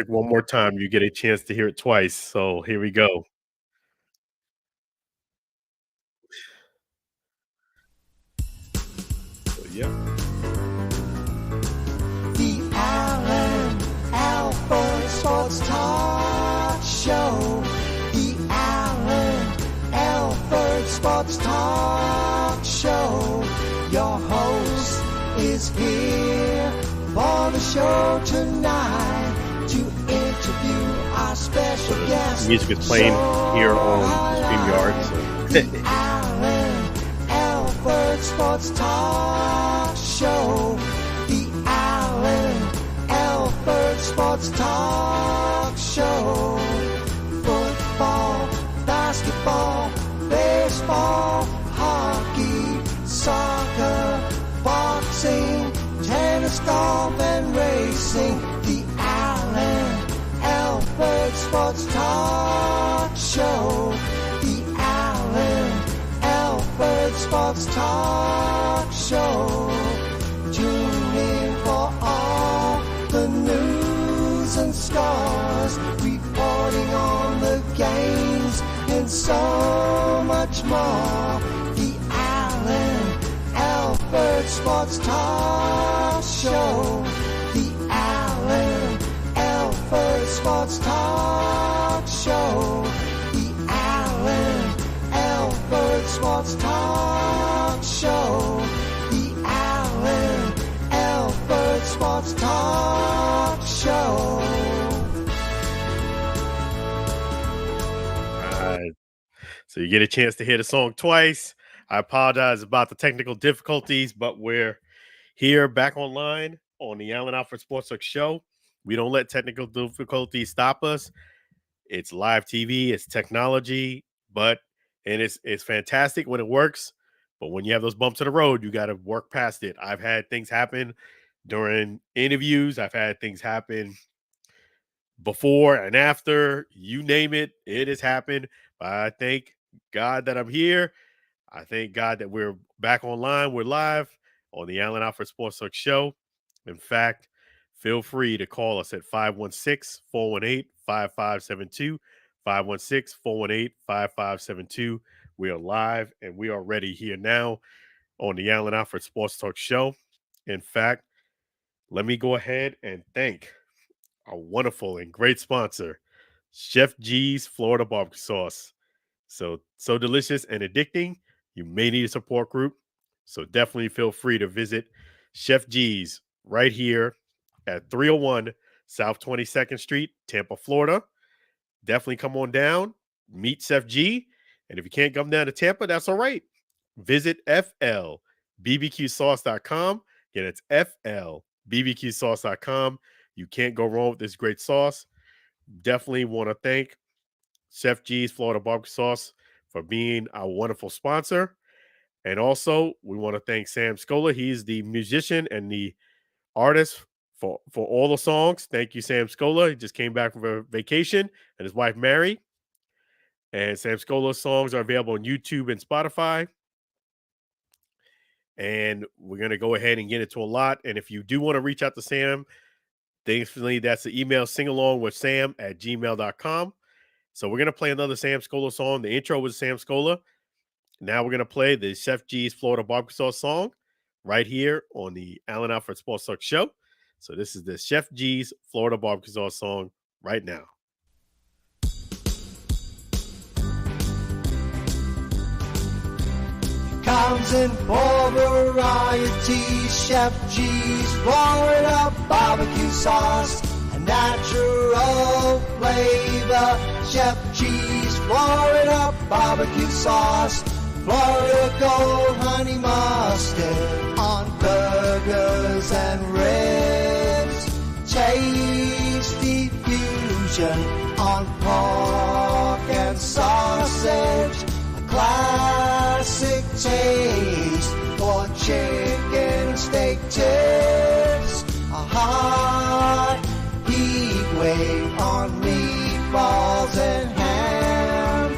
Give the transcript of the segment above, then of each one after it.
One more time, you get a chance to hear it twice. So here we go. So, yeah. The Allen Alford Sports Talk Show. The Allen Alford Sports Talk Show. Your host is here for the show tonight to interview our special guest. Music is playing here on StreamYard. So. The Allen Alford Sports Talk Show. The Allen Alford Sports Talk Show. Football, basketball, baseball, hockey, soccer, boxing, tennis, golf, and racing. The Allen Alford Sports Talk Show. The Allen Alford Sports Talk Show. Tune in for all the news and scores, reporting on the games and so much more. The Allen Alford Sports Talk Show. The Allen Alford Sports Talk Show. The Allen Alford Sports Talk Show. The Allen Alford Sports Talk Show. So you get a chance to hear the song twice. I apologize about the technical difficulties, but we're here back online on the Allen Alford Sports Talk Show. We don't let technical difficulties stop us. It's live TV, it's technology, and it's fantastic when it works. But when you have those bumps in the road, you got to work past it. I've had things happen during interviews. I've had things happen before and after. You name it, it has happened. But I thank God that I'm here. I thank God that we're back online. We're live on the Allen Alford Sports Talk Show. In fact, feel free to call us at 516-418-5572, 516-418-5572. We are live and we are ready here now on the Allen Alford Sports Talk Show. In fact, let me go ahead and thank our wonderful and great sponsor, Chef G's Florida Barbecue Sauce. So delicious and addicting, you may need a support group. So definitely feel free to visit Chef G's right here at 301 South 22nd Street, Tampa, Florida. Definitely come on down, meet Chef G. And if you can't come down to Tampa, that's all right. Visit FLBBQSauce.com. Again, it's FLBBQSauce.com. You can't go wrong with this great sauce. Definitely want to thank Chef G's Florida Barbecue Sauce for being our wonderful sponsor. And also, we want to thank Sam Scola. He's the musician and the artist for all the songs. Thank you, Sam Scola. He just came back from a vacation and his wife, Mary. And Sam Scola's songs are available on YouTube and Spotify. And we're going to go ahead and get into a lot. And if you do want to reach out to Sam, thankfully, that's the email singalongwithsam@gmail.com. So we're going to play another Sam Scola song. The intro was Sam Scola. Now we're going to play the Chef G's Florida Barbecue Sauce song right here on the Allen Alford Sports Talk Show. So this is the Chef G's Florida Barbecue Sauce song right now. Comes in four varieties. Chef G's Florida Barbecue Sauce. A natural flavor. Chef G's Florida Barbecue Sauce. Florida Gold Honey Mustard on burgers and ribs. Tasty fusion on pork and sausage. A classic taste for chicken steak tips. A hot heat wave on meatballs and ham.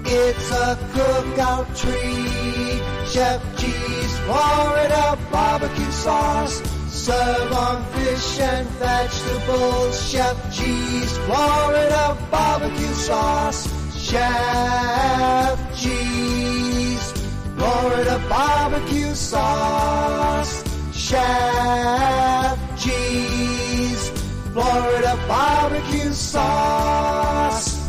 It's a cookout treat. Chef G's Florida Barbecue Sauce. serve on fish and vegetables. Chef G's Florida barbecue sauce. Chef G's Florida barbecue sauce. Chef G's Florida barbecue sauce.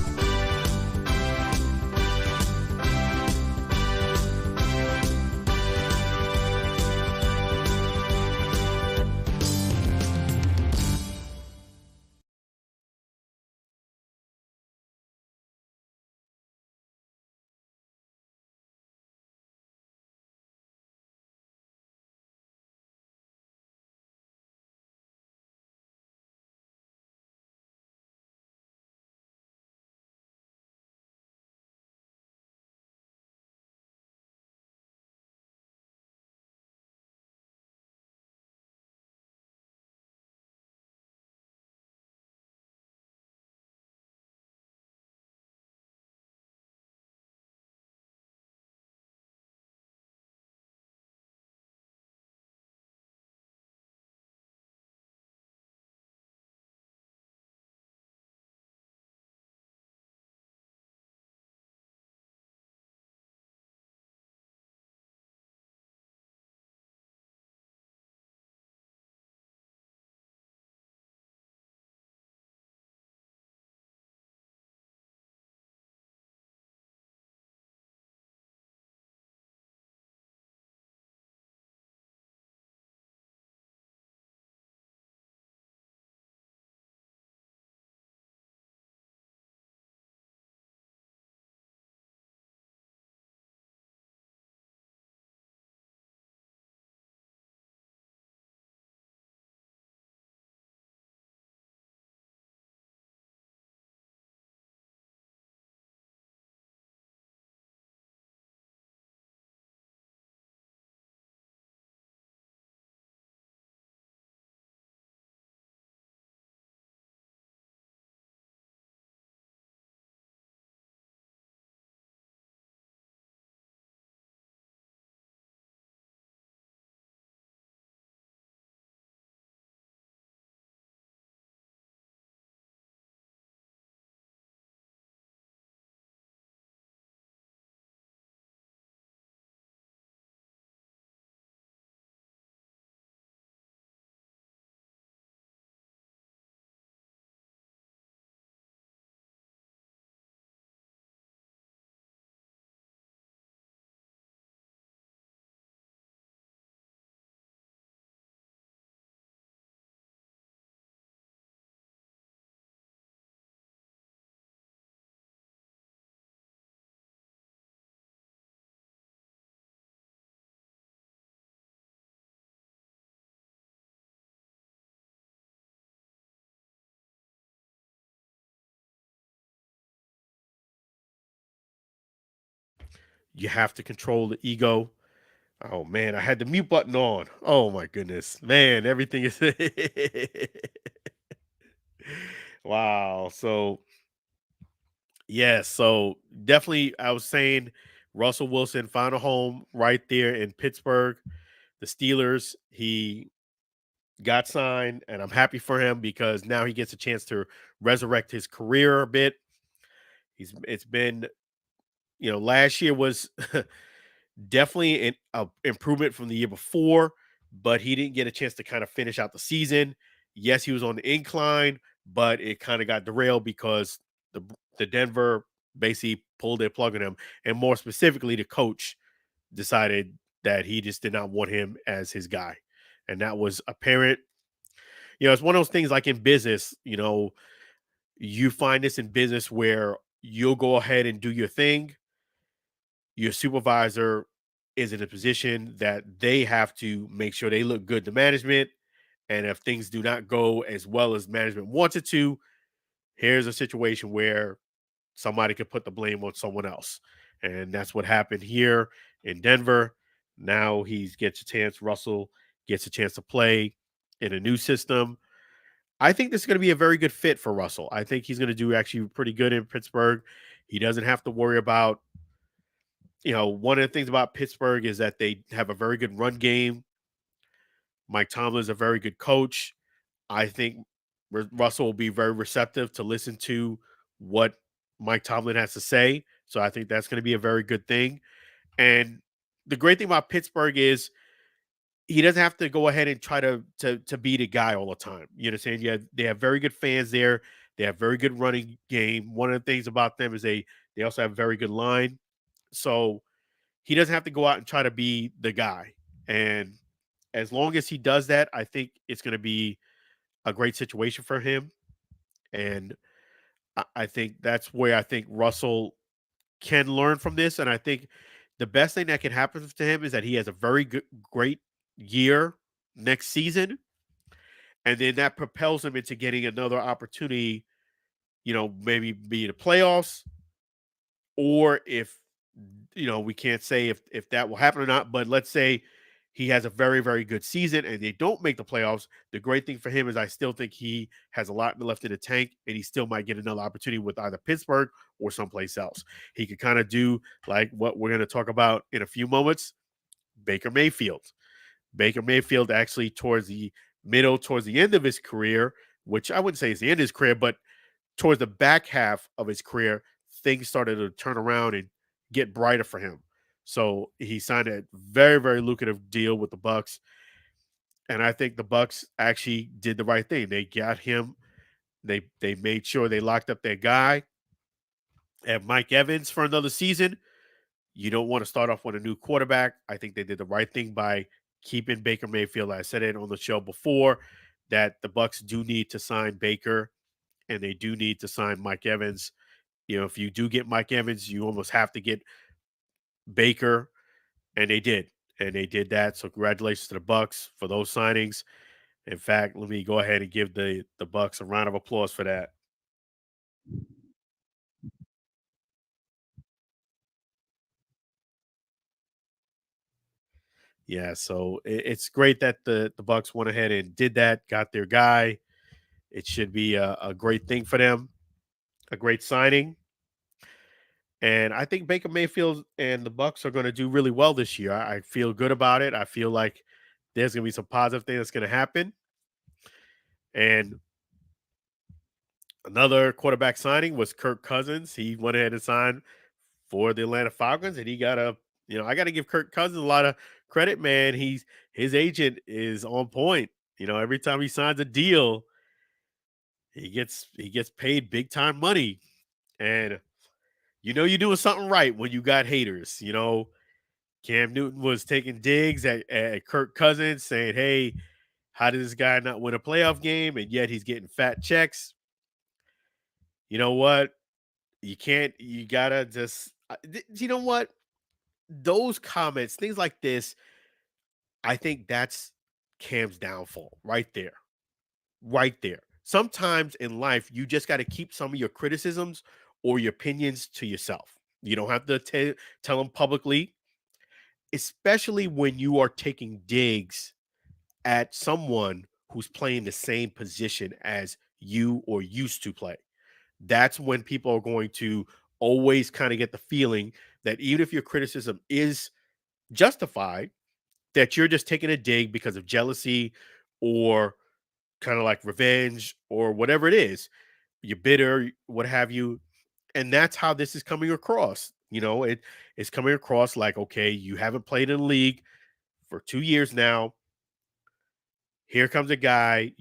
You have to control the ego. Oh man, I had the mute button on. Oh my goodness. Man, everything is wow. So yes, so definitely I was saying Russell Wilson found a home right there in Pittsburgh. The Steelers, he got signed, and I'm happy for him because now he gets a chance to resurrect his career a bit. It's been, last year was definitely an improvement from the year before, but he didn't get a chance to kind of finish out the season. Yes, he was on the incline, but it kind of got derailed because the Denver basically pulled their plug on him, and more specifically, the coach decided that he just did not want him as his guy, and that was apparent. It's one of those things like in business. You find this in business where you'll go ahead and do your thing. Your supervisor is in a position that they have to make sure they look good to management. And if things do not go as well as management wants it to, here's a situation where somebody could put the blame on someone else. And that's what happened here in Denver. Now he gets a chance, Russell gets a chance to play in a new system. I think this is going to be a very good fit for Russell. I think he's going to do actually pretty good in Pittsburgh. He doesn't have to worry about, one of the things about Pittsburgh is that they have a very good run game. Mike Tomlin is a very good coach. I think Russell will be very receptive to listen to what Mike Tomlin has to say. So I think that's going to be a very good thing. And the great thing about Pittsburgh is he doesn't have to go ahead and try to be the guy all the time. You understand? Yeah, they have very good fans there. They have very good running game. One of the things about them is they also have a very good line. So he doesn't have to go out and try to be the guy. And as long as he does that, I think it's going to be a great situation for him. And I think that's where I think Russell can learn from this. And I think the best thing that can happen to him is that he has a very good, great year next season. And then that propels him into getting another opportunity, maybe be the playoffs, or if, we can't say if that will happen or not, but let's say he has a very, very good season and they don't make the playoffs. The great thing for him is I still think he has a lot left in the tank and he still might get another opportunity with either Pittsburgh or someplace else. He could kind of do like what we're going to talk about in a few moments, Baker Mayfield. Baker Mayfield actually towards the end of his career, which I wouldn't say is the end of his career, but towards the back half of his career, things started to turn around and get brighter for him. So he signed a very, very lucrative deal with the Bucks. And I think the Bucks actually did the right thing. They got him. They made sure they locked up their guy. And Mike Evans for another season. You don't want to start off with a new quarterback. I think they did the right thing by keeping Baker Mayfield. I said it on the show before that the Bucks do need to sign Baker and they do need to sign Mike Evans. If you do get Mike Evans, you almost have to get Baker, and they did. And they did that. So congratulations to the Bucks for those signings. In fact, let me go ahead and give the Bucks a round of applause for that. Yeah, so it's great that the Bucks went ahead and did that, got their guy. It should be a great thing for them, a great signing. And I think Baker Mayfield and the Bucks are going to do really well this year. I feel good about it. I feel like there's going to be some positive thing that's going to happen. And another quarterback signing was Kirk Cousins. He went ahead and signed for the Atlanta Falcons, and he got I got to give Kirk Cousins a lot of credit, man. His agent is on point. Every time he signs a deal, he gets paid big time money, and you're doing something right when you got haters. Cam Newton was taking digs at Kirk Cousins, saying, "Hey, how did this guy not win a playoff game, and yet he's getting fat checks?" You know what? You can't. You gotta just. You know what? Those comments, things like this, I think that's Cam's downfall right there. Right there. Sometimes in life, you just got to keep some of your criticisms or your opinions to yourself. You don't have to tell them publicly, especially when you are taking digs at someone who's playing the same position as you or used to play. That's when people are going to always kind of get the feeling that even if your criticism is justified, that you're just taking a dig because of jealousy or kind of like revenge or whatever it is. You're bitter, what have you. And that's how this is coming across. It's coming across like, okay, you haven't played in the league for 2 years now. Here comes a guy,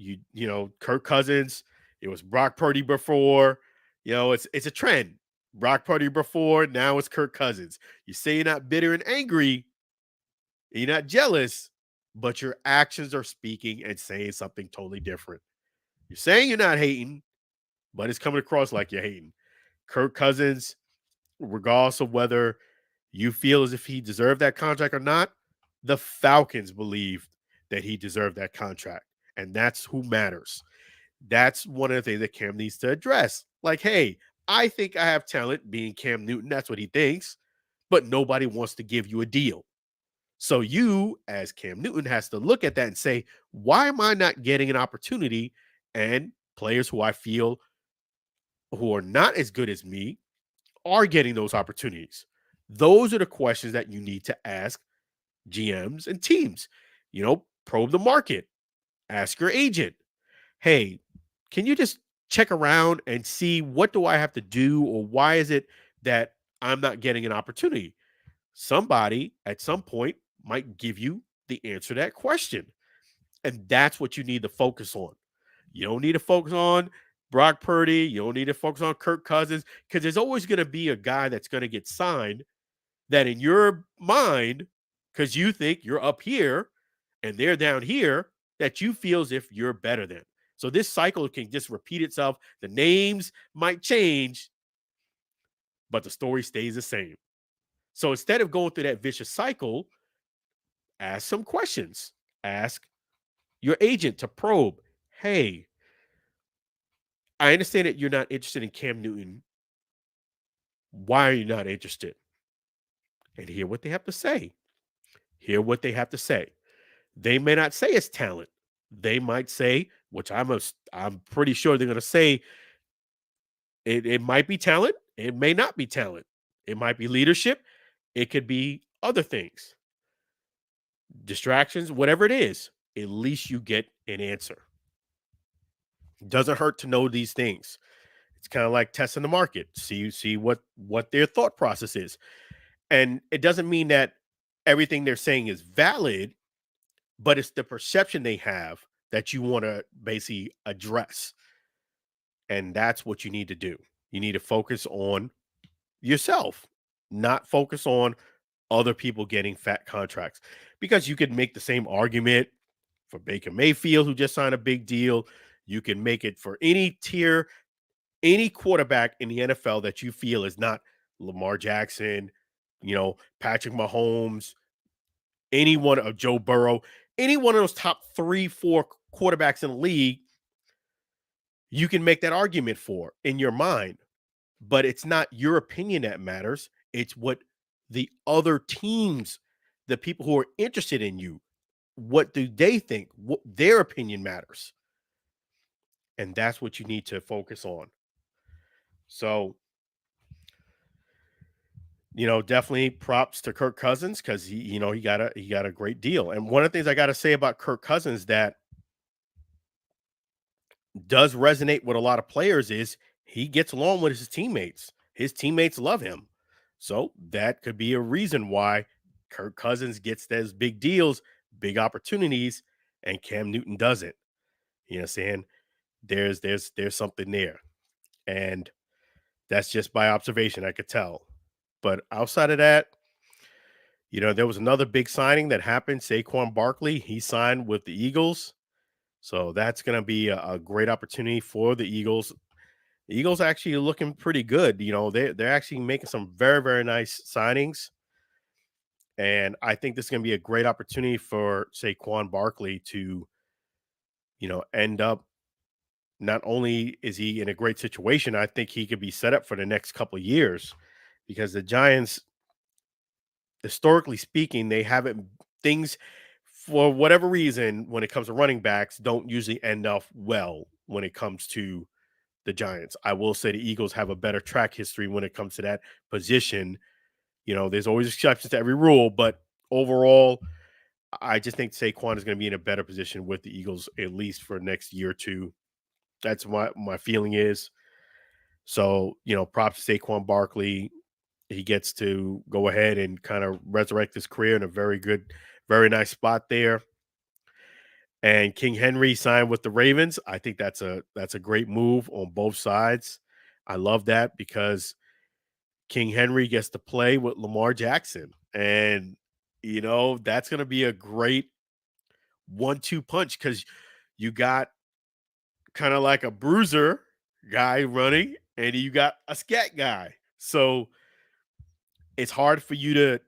Kirk Cousins. It was Brock Purdy before. It's a trend. Brock Purdy before, now it's Kirk Cousins. You say you're not bitter and angry, and you're not jealous, but your actions are speaking and saying something totally different. You're saying you're not hating, but it's coming across like you're hating. Kirk Cousins, regardless of whether you feel as if he deserved that contract or not, the Falcons believed that he deserved that contract. And that's who matters. That's one of the things that Cam needs to address. Like, hey, I think I have talent, being Cam Newton. That's what he thinks. But nobody wants to give you a deal. So you, as Cam Newton, has to look at that and say, why am I not getting an opportunity? And players who I feel who are not as good as me are getting those opportunities. Those are the questions that you need to ask GMs and teams. probe the market. Ask your agent, hey, can you just check around and see what do I have to do, or why is it that I'm not getting an opportunity? Somebody at some point might give you the answer to that question. And that's what you need to focus on. You don't need to focus on Brock Purdy. You don't need to focus on Kirk Cousins, because there's always going to be a guy that's going to get signed that in your mind, because you think you're up here and they're down here, that you feel as if you're better than. So this cycle can just repeat itself. The names might change, but the story stays the same. So instead of going through that vicious cycle, ask some questions. Ask your agent to probe. Hey, I understand that you're not interested in Cam Newton. Why are you not interested? And hear what they have to say. Hear what they have to say. They may not say it's talent. They might say, which I'm pretty sure they're going to say, it might be talent. It may not be talent. It might be leadership. It could be other things. Distractions, whatever it is, at least you get an answer. Doesn't hurt to know these things. It's kind of like testing the market. See what their thought process is. And it doesn't mean that everything they're saying is valid, but it's the perception they have that you want to basically address. And that's what you need to do. You need to focus on yourself, not focus on other people getting fat contracts, because you could make the same argument for Baker Mayfield, who just signed a big deal. You can make it for any tier, any quarterback in the NFL that you feel is not Lamar Jackson, Patrick Mahomes, any one of Joe Burrow, any one of those top 3-4 quarterbacks in the league. You can make that argument for in your mind, but it's not your opinion that matters. It's what the other teams, the people who are interested in you, what do they think? What their opinion matters. And that's what you need to focus on. So, definitely props to Kirk Cousins, because he got a great deal. And one of the things I got to say about Kirk Cousins that does resonate with a lot of players is he gets along with his teammates. His teammates love him. So that could be a reason why Kirk Cousins gets those big deals, big opportunities, and Cam Newton doesn't. You know what I'm saying? There's something there. And that's just by observation, I could tell. But outside of that, there was another big signing that happened. Saquon Barkley, he signed with the Eagles. So that's going to be a great opportunity for the Eagles. The Eagles actually are looking pretty good. They're actually making some very, very nice signings. And I think this is going to be a great opportunity for Saquon Barkley to, end up, not only is he in a great situation, I think he could be set up for the next couple of years, because the Giants, historically speaking, they haven't, things for whatever reason, when it comes to running backs, don't usually end up well when it comes to the Giants. I will say the Eagles have a better track history when it comes to that position. There's always exceptions to every rule, but overall, I just think Saquon is going to be in a better position with the Eagles, at least for next year or two. That's what my feeling is. So, props to Saquon Barkley. He gets to go ahead and kind of resurrect his career in a very good, very nice spot there. And King Henry signed with the Ravens. I think that's a great move on both sides. I love that, because King Henry gets to play with Lamar Jackson. And, that's going to be a great 1-2 punch, because you got kind of like a bruiser guy running, and you got a scat guy. So it's hard for you to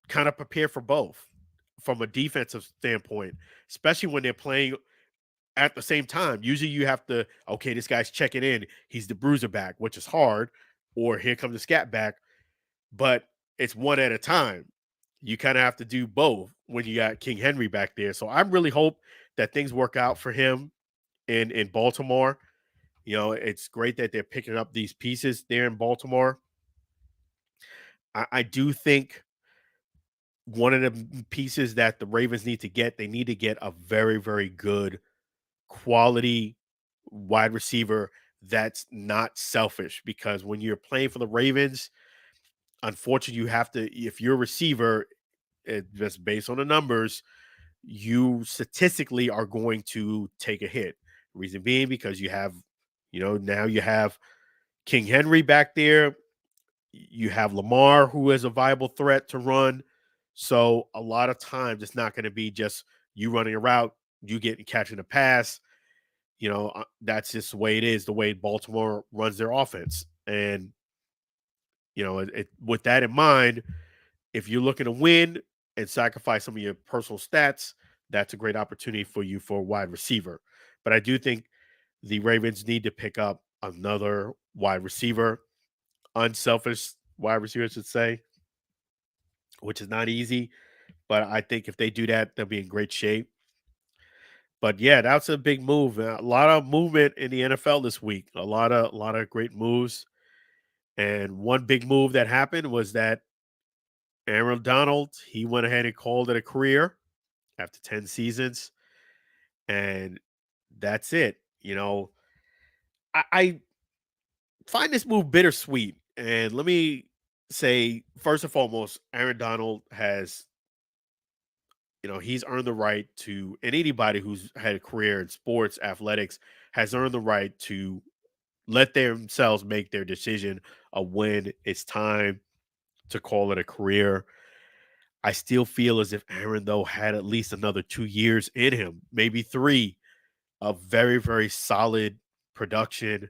kind of prepare for both from a defensive standpoint, especially when they're playing at the same time. Usually you have to, okay, this guy's checking in. He's the bruiser back, which is hard. Or here comes the scat back. But it's one at a time. You kind of have to do both when you got King Henry back there. So I really hope that things work out for him in Baltimore. It's great that they're picking up these pieces there in Baltimore. I do think one of the pieces that the Ravens need to get, they need to get a very, very good quality wide receiver that's not selfish, because when you're playing for the Ravens, unfortunately, you have to, if you're a receiver, just based on the numbers, you statistically are going to take a hit. Reason being because you have, now you have King Henry back there. You have Lamar, who is a viable threat to run. So a lot of times it's not going to be just you running a route, you getting catching a pass. That's just the way it is, the way Baltimore runs their offense. And, with that in mind, if you're looking to win and sacrifice some of your personal stats, that's a great opportunity for you for a wide receiver. But I do think the Ravens need to pick up another wide receiver, unselfish wide receiver, I should say, which is not easy. But I think if they do that, they'll be in great shape. But yeah, that's a big move. A lot of movement in the NFL this week. A lot of great moves. And one big move that happened was that Aaron Donald, he went ahead and called it a career after 10 seasons. And that's it. I find this move bittersweet. And let me say, first and foremost, Aaron Donald has, he's earned the right to, and anybody who's had a career in sports, athletics, has earned the right to let themselves make their decision of when it's time to call it a career. I still feel as if Aaron, though, had at least another 2 years in him, maybe three, of very, very solid production.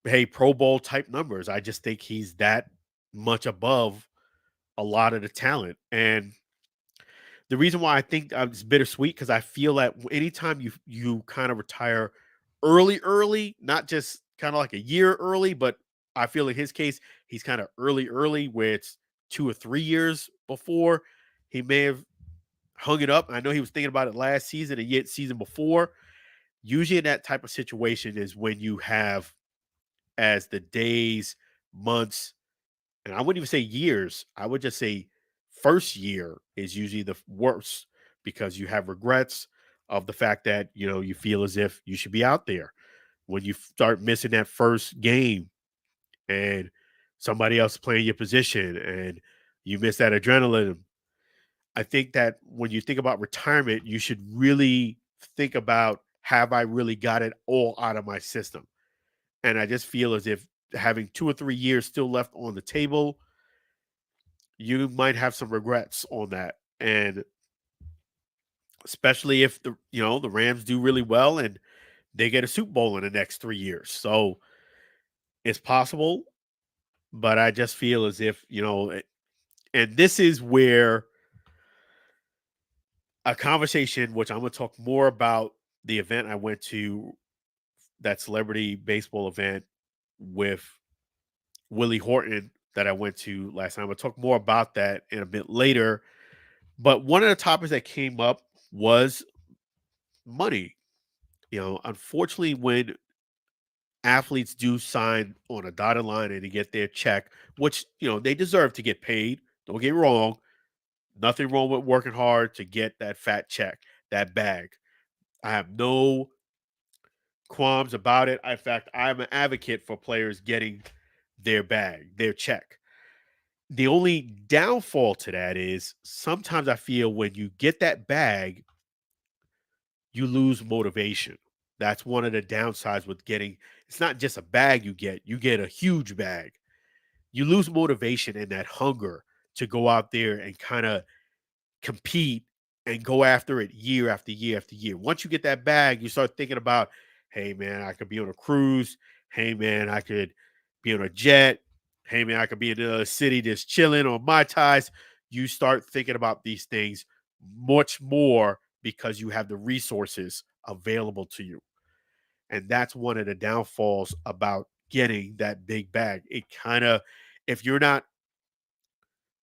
Hey, Pro Bowl type numbers. I just think he's that much above a lot of the talent. And the reason why I think it's bittersweet, because I feel that anytime you kind of retire early, not just kind of like a year early, but I feel in his case, he's kind of early, where it's 2 or 3 years before he may have hung it up. I know he was thinking about it last season and yet season before. Usually in that type of situation is when you have, as the days, months, and I wouldn't even say years, I would just say first year is usually the worst, because you have regrets of the fact that, you feel as if you should be out there. When you start missing that first game and somebody else playing your position and you miss that adrenaline, I think that when you think about retirement, you should really think about, have I really got it all out of my system? And I just feel as if having 2 or 3 years still left on the table, you might have some regrets on that. And especially if the Rams do really well and they get a Super Bowl in the next 3 years. So it's possible, but I just feel as if, and this is where a conversation, which I'm going to talk more about the event I went to, that celebrity baseball event with Willie Horton that I went to last time. I'll talk more about that in a bit later. But one of the topics that came up was money. Unfortunately, when athletes do sign on a dotted line and they get their check, which, they deserve to get paid. Don't get me wrong. Nothing wrong with working hard to get that fat check, that bag. I have no qualms about it. In fact, I'm an advocate for players getting their bag, their check. The only downfall to that is sometimes I feel when you get that bag, you lose motivation. That's one of the downsides with getting, it's not just a bag you get a huge bag. You lose motivation and that hunger to go out there and kind of compete and go after it year after year after year. Once you get that bag, you start thinking about, hey man, I could be on a cruise. Hey man, I could be on a jet. Hey man, I could be in another city just chilling on my ties. You start thinking about these things much more because you have the resources available to you. And that's one of the downfalls about getting that big bag. It kind of, if you're not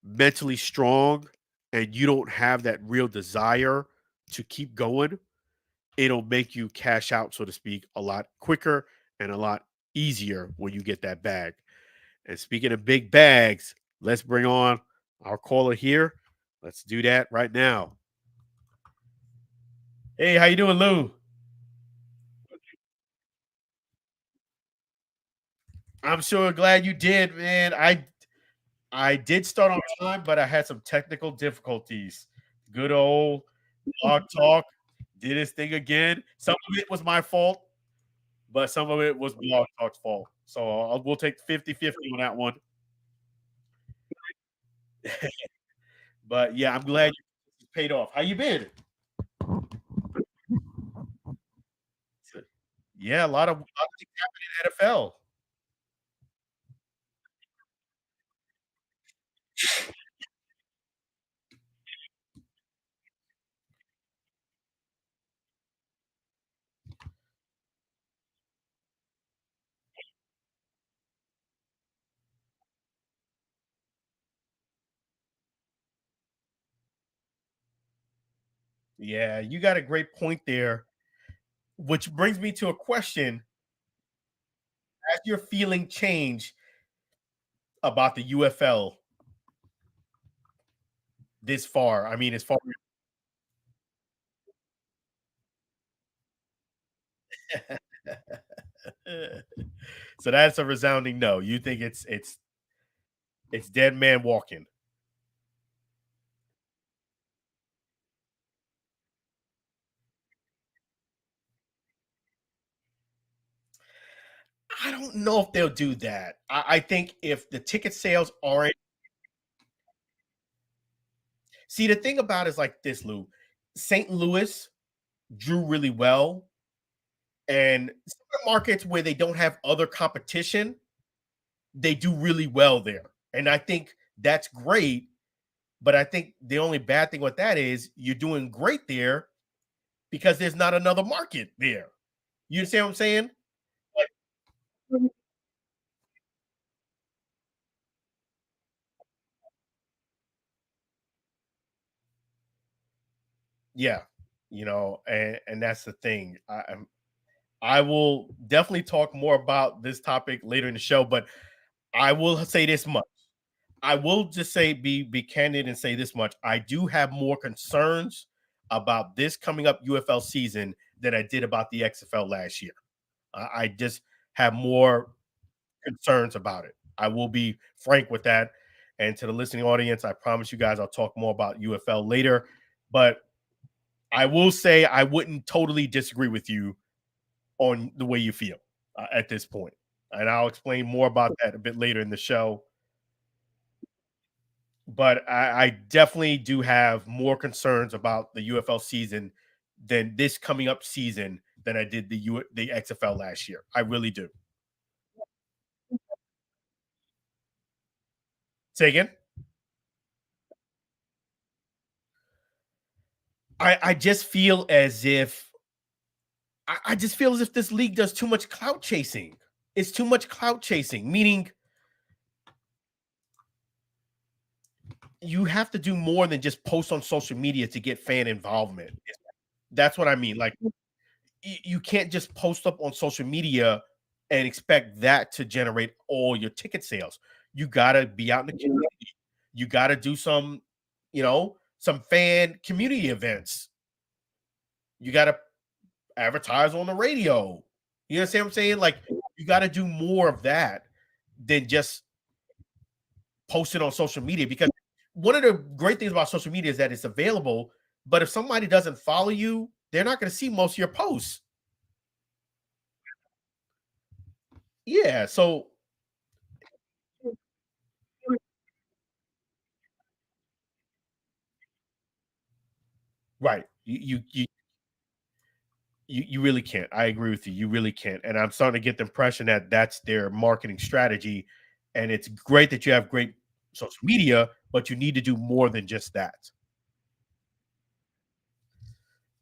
mentally strong and you don't have that real desire to keep going, it'll make you cash out, so to speak, a lot quicker and a lot easier when you get that bag. And speaking of big bags, let's bring on our caller here. Let's do that right now. Hey, how you doing, Lou? I'm sure glad you did, man. I did start on time, but I had some technical difficulties. Good old blog talk did his thing again. Some of it was my fault, but some of it was blog talk's fault. So we'll take 50-50 on that one. But yeah, I'm glad you paid off. How you been? Yeah, a lot of things happening in NFL. Yeah, you got a great point there, which brings me to a question. Has your feeling changed about the UFL this far? I mean, as far so that's a resounding no. You think it's dead man walking. I don't know if they'll do that. I think if the ticket sales aren't see the thing about it is like this, Lou. St. Louis drew really well, and some markets where they don't have other competition, they do really well there. And I think that's great. But I think the only bad thing with that is you're doing great there because there's not another market there. You understand what I'm saying? Like, yeah, and that's the thing. I will definitely talk more about this topic later in the show, but I will say this much. I will just say be candid and say this much. I do have more concerns about this coming up UFL season than I did about the XFL last year. I just have more concerns about it. I will be frank with that. And to the listening audience, I promise you guys I'll talk more about UFL later. But I will say I wouldn't totally disagree with you on the way you feel at this point. And I'll explain more about that a bit later in the show. But I definitely do have more concerns about the UFL season than this coming up season than I did the XFL last year. I really do. Say again. I just feel as if I just feel as if this league does too much clout chasing. It's too much clout chasing, meaning you have to do more than just post on social media to get fan involvement. That's what I mean. Like you can't just post up on social media and expect that to generate all your ticket sales. You got to be out in the community. You got to do some fan community events. You got to advertise on the radio. You understand what I'm saying? Like you got to do more of that than just post it on social media because one of the great things about social media is that it's available, but if somebody doesn't follow you, they're not going to see most of your posts. Yeah, so right. You really can't. I agree with you. You really can't. And I'm starting to get the impression that that's their marketing strategy. And it's great that you have great social media, but you need to do more than just that.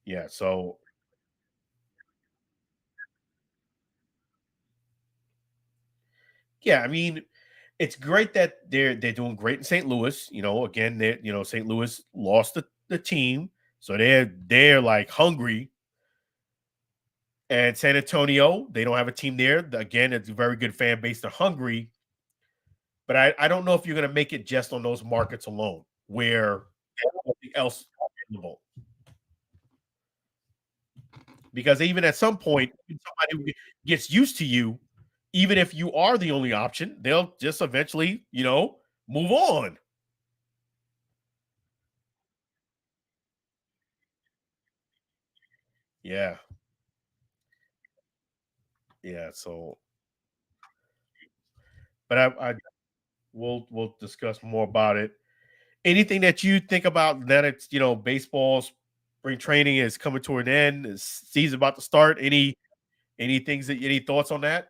Yeah. So yeah, I mean, it's great that they're doing great in St. Louis. Again, St. Louis lost the team, so they're like hungry. And San Antonio, they don't have a team there. Again, it's a very good fan base. They're hungry, but I don't know if you're going to make it just on those markets alone. Where Nothing else available. Because even at some point, somebody who gets used to you, even if you are the only option, they'll just eventually, move on. Yeah, yeah. So, but I we'll discuss more about it. Anything that you think about that it's baseball spring training is coming to an end, is season about to start. Any things that any thoughts on that?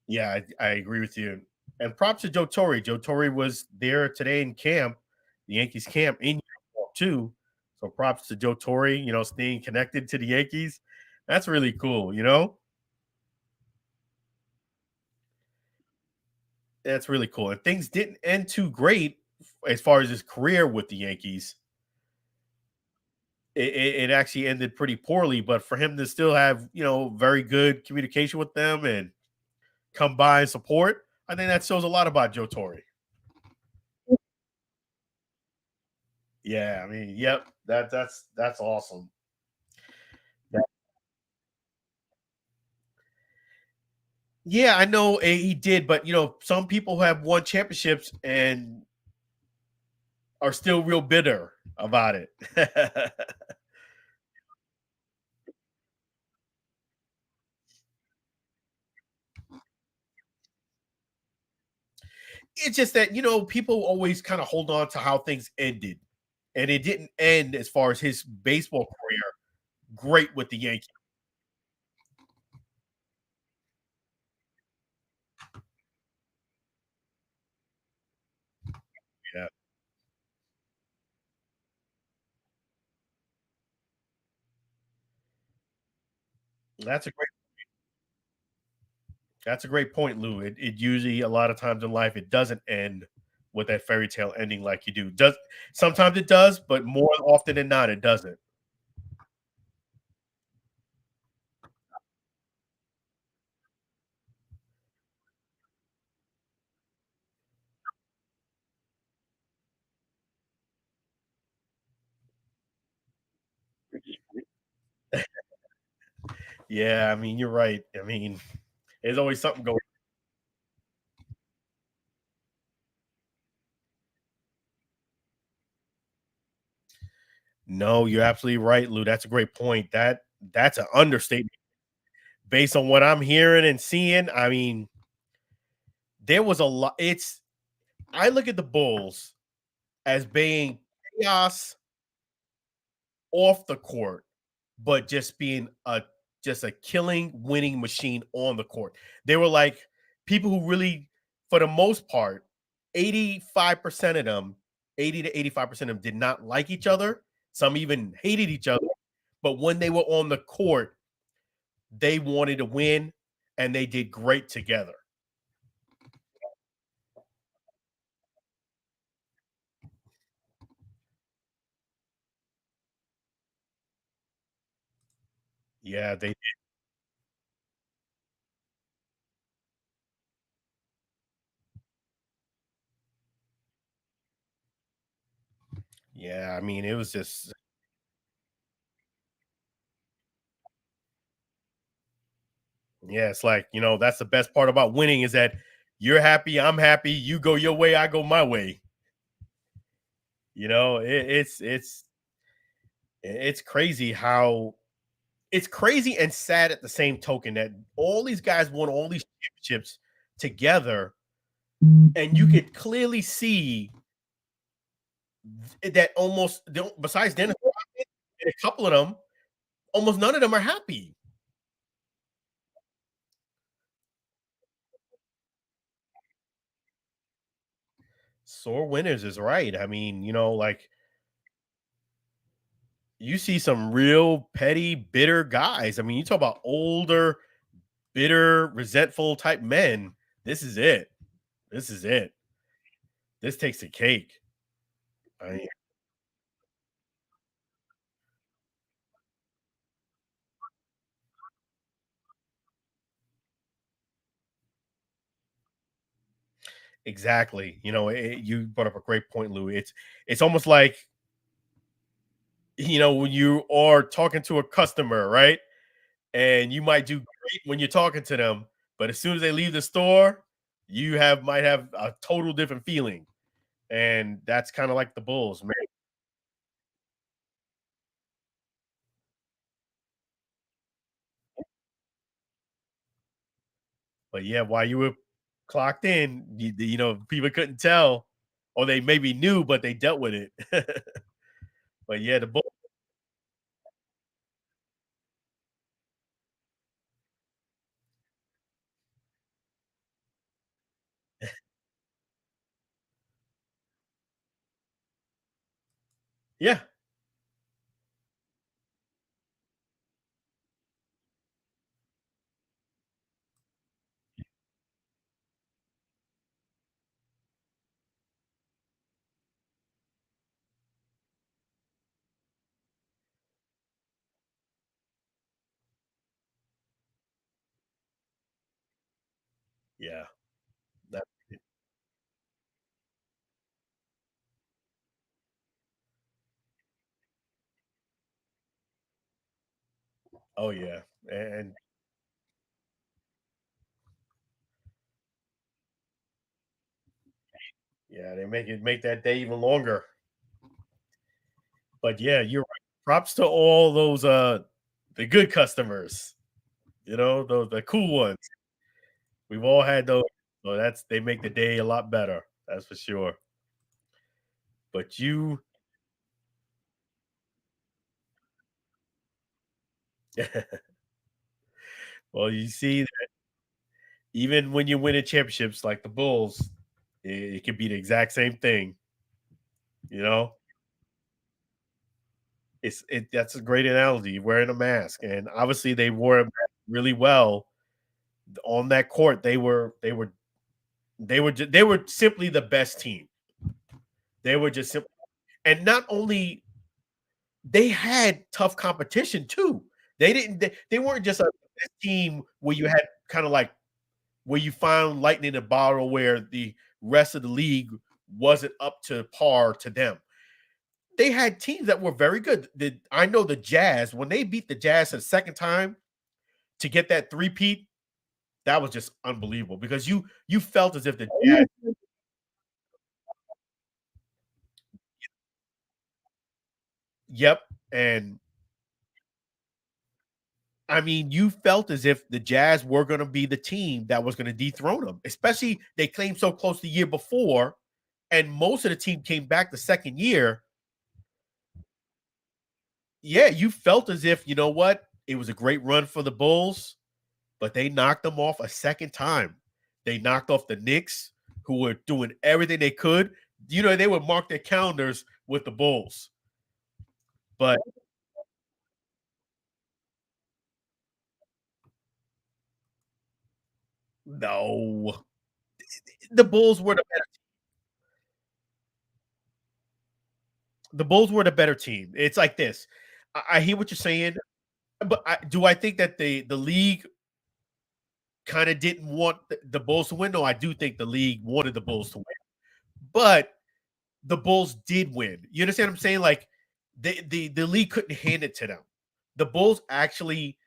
Yeah, I agree with you. And props to Joe Torre. Joe Torre was there today in camp, the Yankees camp in uniform too. So props to Joe Torre, staying connected to the Yankees. That's really cool. That's really cool. And things didn't end too great as far as his career with the Yankees. It actually ended pretty poorly, but for him to still have, very good communication with them and come by and support, I think that shows a lot about Joe Torre. Yeah, I mean, yep, that's awesome. Yeah, I know he did, but some people have won championships and are still real bitter about it. It's just that people always kind of hold on to how things ended, and it didn't end as far as his baseball career great with the Yankees. Yeah, that's a great that's a great point, Lou. It usually a lot of times in life it doesn't end with that fairy tale ending like you do. Does sometimes it does, but more often than not, it doesn't. Yeah, I mean, you're right. I mean, there's always something going. No, you're absolutely right, Lou. That's a great point. That's an understatement. Based on what I'm hearing and seeing, I mean, there was a lot. I look at the Bulls as being chaos off the court, but just being a killing winning machine on the court. They were like people who really, for the most part, 85% of them, 80 to 85% of them did not like each other. Some even hated each other. But when they were on the court, they wanted to win and they did great together. Yeah, they yeah, I mean, it was just yeah, it's like, that's the best part about winning is that you're happy, I'm happy, you go your way, I go my way. It's crazy how it's crazy and sad at the same token that all these guys won all these championships together, and you could clearly see that besides Dennis Rodman and a couple of them, almost none of them are happy. Sore winners is right. I mean, like you see some real petty, bitter guys. I mean, you talk about older, bitter, resentful type men. This is it. This is it. This takes a cake. I mean, Exactly. You brought up a great point, Louis. It's almost like when you are talking to a customer, right? And you might do great when you're talking to them, but as soon as they leave the store, you have might have a total different feeling, and that's kind of like the Bulls, man. But yeah, while you were clocked in, people couldn't tell, or they maybe knew, but they dealt with it. But yeah, the Bulls, yeah, yeah, that, oh yeah, and yeah, they make that day even longer. But yeah, you're right. Props to all those the good customers, those the cool ones. We've all had those. So they make the day a lot better. That's for sure. But well, you see that even when you win championships like the Bulls, it could be the exact same thing. You know, that's a great analogy. Wearing a mask, and obviously they wore a mask really well on that court. They were simply the best team. They were just simple, and not only they had tough competition too. They weren't just a team where you had kind of like where you found lightning in a bottle where the rest of the league wasn't up to par to them. They had teams that were very good. I know the Jazz, when they beat the Jazz a second time to get that three-peat, that was just unbelievable because you felt as if the Jazz, yep, and I mean, you felt as if the Jazz were going to be the team that was going to dethrone them, especially they claimed so close the year before, and most of the team came back the second year. Yeah, you felt as if, you know what? It was a great run for the Bulls, but they knocked them off a second time. They knocked off the Knicks, who were doing everything they could. They would mark their calendars with the Bulls. But no, the Bulls were the better team. It's like this. I hear what you're saying, but do I think that the league kind of didn't want the Bulls to win? No, I do think the league wanted the Bulls to win, but the Bulls did win. You understand what I'm saying? Like the league couldn't hand it to them. The Bulls actually,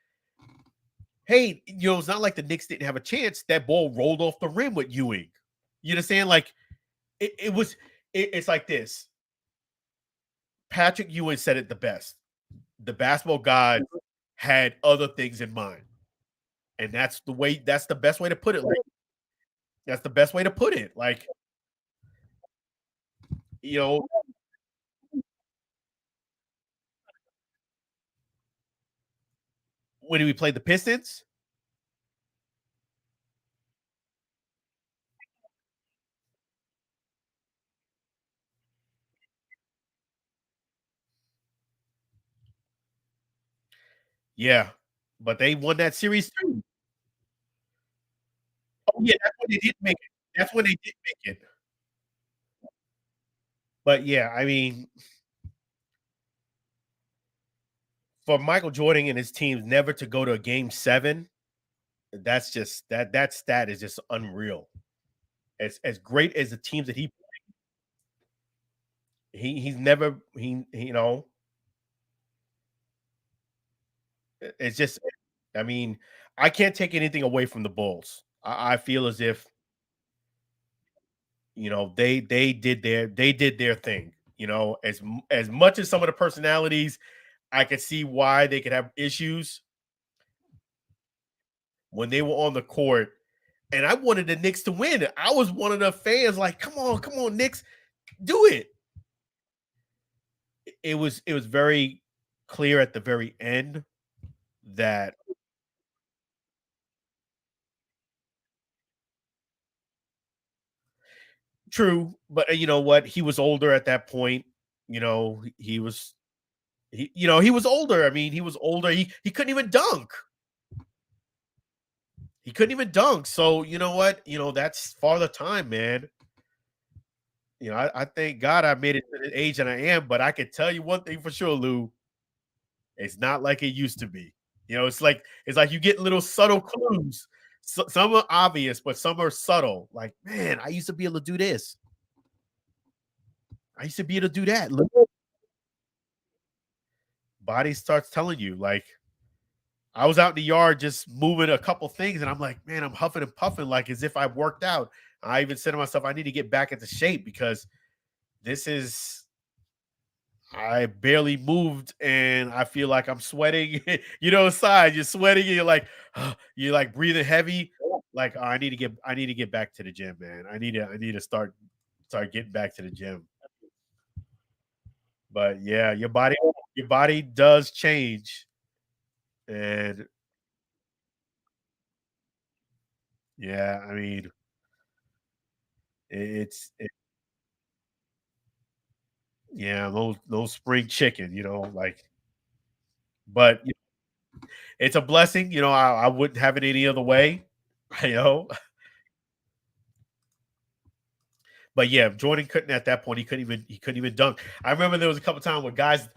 hey, it's not like the Knicks didn't have a chance. That ball rolled off the rim with Ewing. You understand? Like it was. It's like this. Patrick Ewing said it the best. The basketball god had other things in mind, and that's the way. That's the best way to put it. Like that's the best way to put it. Like you know, when we played the Pistons, yeah, but they won that series too. Oh yeah, that's when they did make it. That's when they did make it. But yeah, I mean, for Michael Jordan and his teams never to go to a game 7, that's just that stat is just unreal. as great as the teams that he's never you know, it's just I mean, I can't take anything away from the Bulls. I feel as if, you know, they did their thing. You know, as much as some of the personalities, I could see why they could have issues when they were on the court. And I wanted the Knicks to win. I was one of the fans, like, come on, Knicks, do it. It was very clear at the very end that true, but you know what? He was older at that point. You know, he was he was older. I mean, he was older. He couldn't even dunk. He couldn't even dunk. So you know what? You know, that's farther time, man. You know, I thank God I made it to the age that I am, but I can tell you one thing for sure, Lou. It's not like it used to be. You know, it's like you get little subtle clues. Some are obvious, but some are subtle. Like, man, I used to be able to do this. I used to be able to do that. Body starts telling you, like, I was out in the yard just moving a couple things, and I'm like, man, I'm huffing and puffing, like as if I worked out. I even said to myself, I need to get back into shape because this is I barely moved and I feel like I'm sweating. You know, inside you're sweating and you're like, you're like breathing heavy. Like, oh, I need to get back to the gym, man. I need to start getting back to the gym. But yeah, your body does change. And yeah, I mean, it's yeah, those spring chicken, you know, like, but it's a blessing, you know. I wouldn't have it any other way, you know. But yeah, Jordan couldn't at that point. He couldn't even dunk. I remember there was a couple times where guys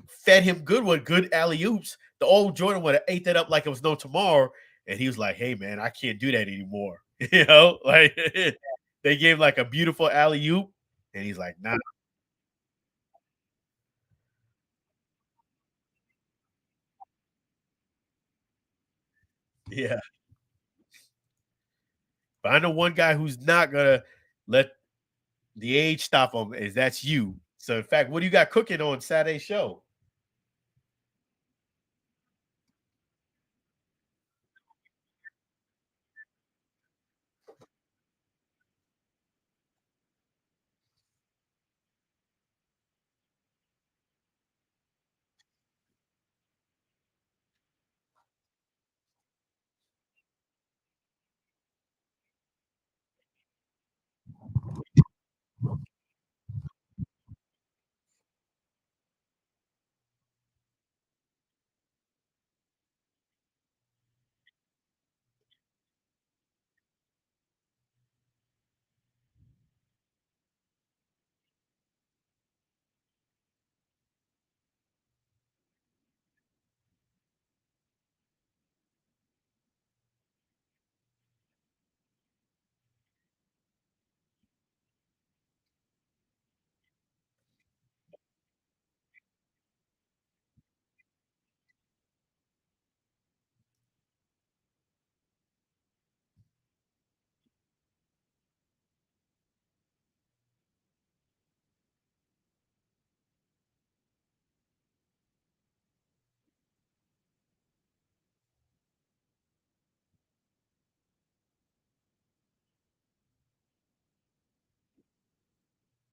fed him good with good alley oops. The old Jordan would have ate that up like it was no tomorrow, and he was like, "Hey man, I can't do that anymore." You know, like they gave like a beautiful alley oop, and he's like, "Nah, yeah." But I know one guy who's not gonna let the age stop him. Is that's you. So in fact, what do you got cooking on Saturday's show?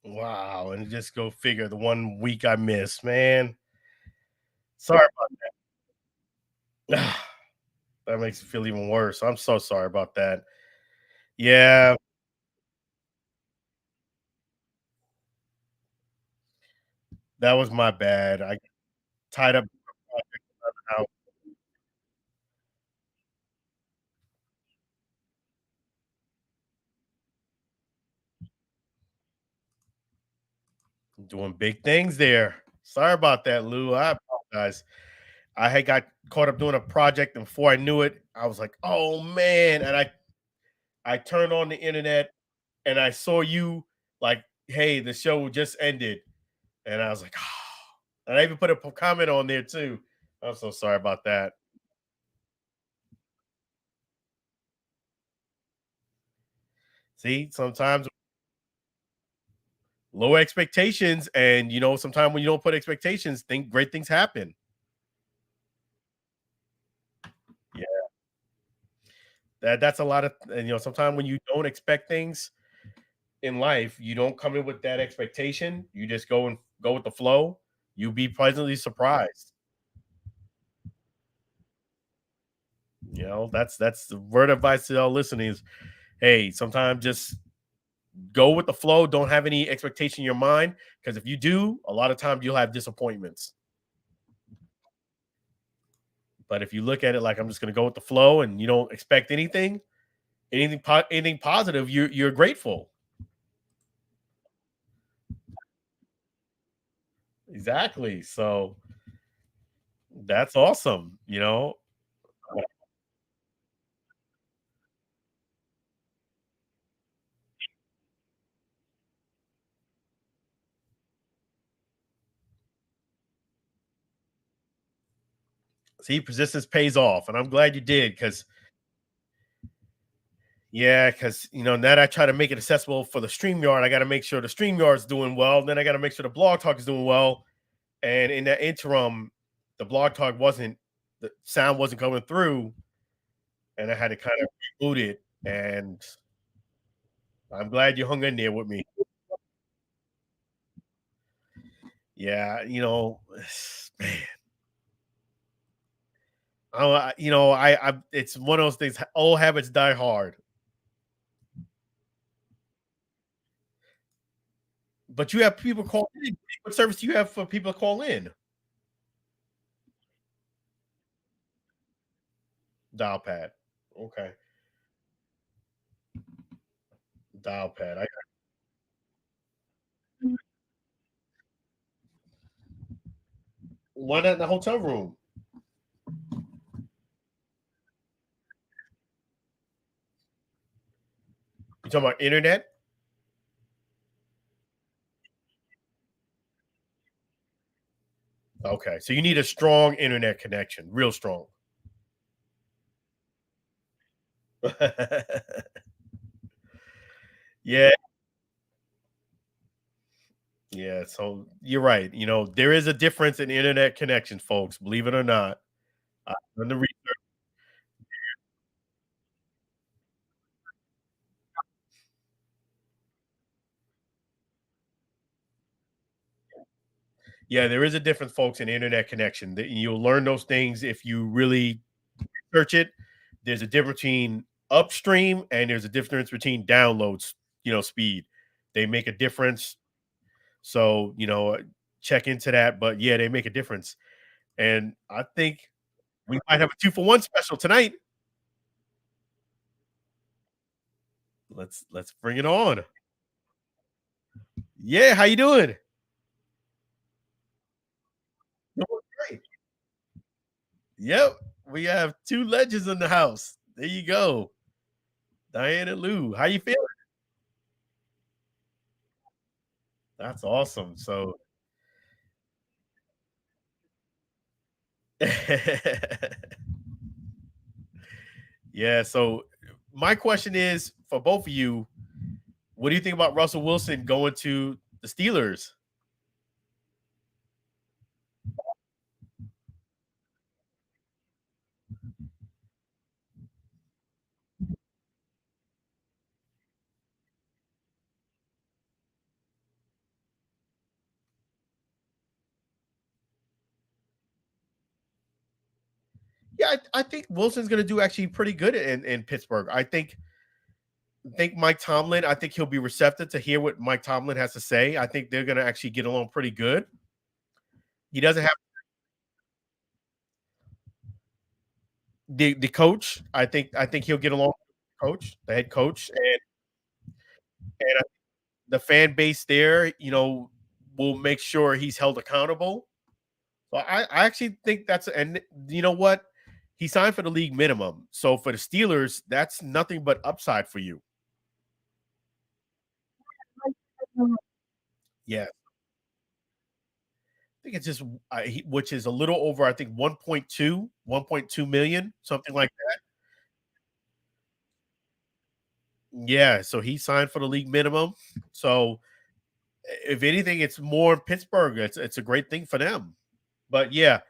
Wow, and just go figure the 1 week I missed, man. Sorry about that. That makes it feel even worse. I'm so sorry about that. Yeah, that was my bad. I tied up out doing big things there. Sorry about that, Lou. I apologize. I had got caught up doing a project, and before I knew it, I was like, "Oh man!" And I turned on the internet, and I saw you like, "Hey, the show just ended," and I was like, "Oh," and I even put a comment on there too. I'm so sorry about that. See, sometimes low expectations, and sometimes when you don't put expectations, think great things happen. Yeah, that's a lot of, and sometimes when you don't expect things in life, you don't come in with that expectation. You just go with the flow. You'll be pleasantly surprised. That's the word of advice to all listeners. Hey, sometimes just go with the flow. Don't have any expectation in your mind, because if you do, a lot of times you'll have disappointments. But if you look at it like, I'm just going to go with the flow, and you don't expect anything positive, you're grateful. Exactly. So that's awesome. See, persistence pays off, and I'm glad you did, because yeah, because now that I try to make it accessible for the StreamYard, I got to make sure the StreamYard's doing well. Then I got to make sure the Blog Talk is doing well. And in that interim, the Blog Talk the sound wasn't coming through, and I had to kind of reboot it. And I'm glad you hung in there with me. Yeah, man, it's one of those things. Old habits die hard. But you have people call in. What service do you have for people to call in? Dial pad. Okay, dial pad. Why not in the hotel room? You talking about internet? Okay, so you need a strong internet connection, real strong. Yeah, yeah. So you're right. There is a difference in internet connection, folks. Believe it or not. Done the Yeah, there is a difference, folks, in internet connection. You'll learn those things if you really search it. There's a difference between upstream, and there's a difference between downloads, speed. They make a difference. So, check into that. But yeah, they make a difference. And I think we might have a 2-for-1 special tonight. Let's bring it on. Yeah, how you doing? Doing great. Yep, we have 2 legends in the house. There you go. Diane and Lou. How you feeling? That's awesome. So yeah, so my question is for both of you, what do you think about Russell Wilson going to the Steelers? Yeah, I think Wilson's going to do actually pretty good in Pittsburgh. I think Mike Tomlin. I think he'll be receptive to hear what Mike Tomlin has to say. I think they're going to actually get along pretty good. He doesn't have the coach. I think he'll get along with the head coach, and the fan base there. Will make sure he's held accountable. So I actually think and you know what? He signed for the league minimum. So for the Steelers, that's nothing but upside for you. Yeah, I think it's just which is a little over, I think 1.2 million, something like that. Yeah, so he signed for the league minimum. So if anything, it's more in Pittsburgh. It's a great thing for them. But yeah,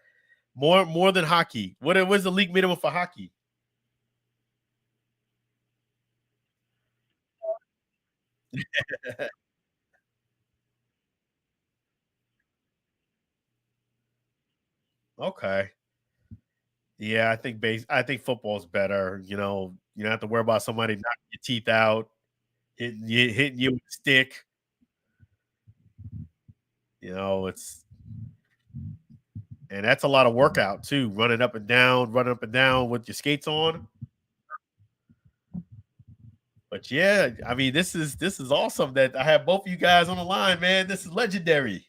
more than hockey. What was the league minimum for hockey? Okay. Yeah, I think football's better. You don't have to worry about somebody knocking your teeth out, hitting you with a stick. It's and that's a lot of workout too, running up and down with your skates on. But yeah, I mean, this is awesome that I have both of you guys on the line, man. This is legendary.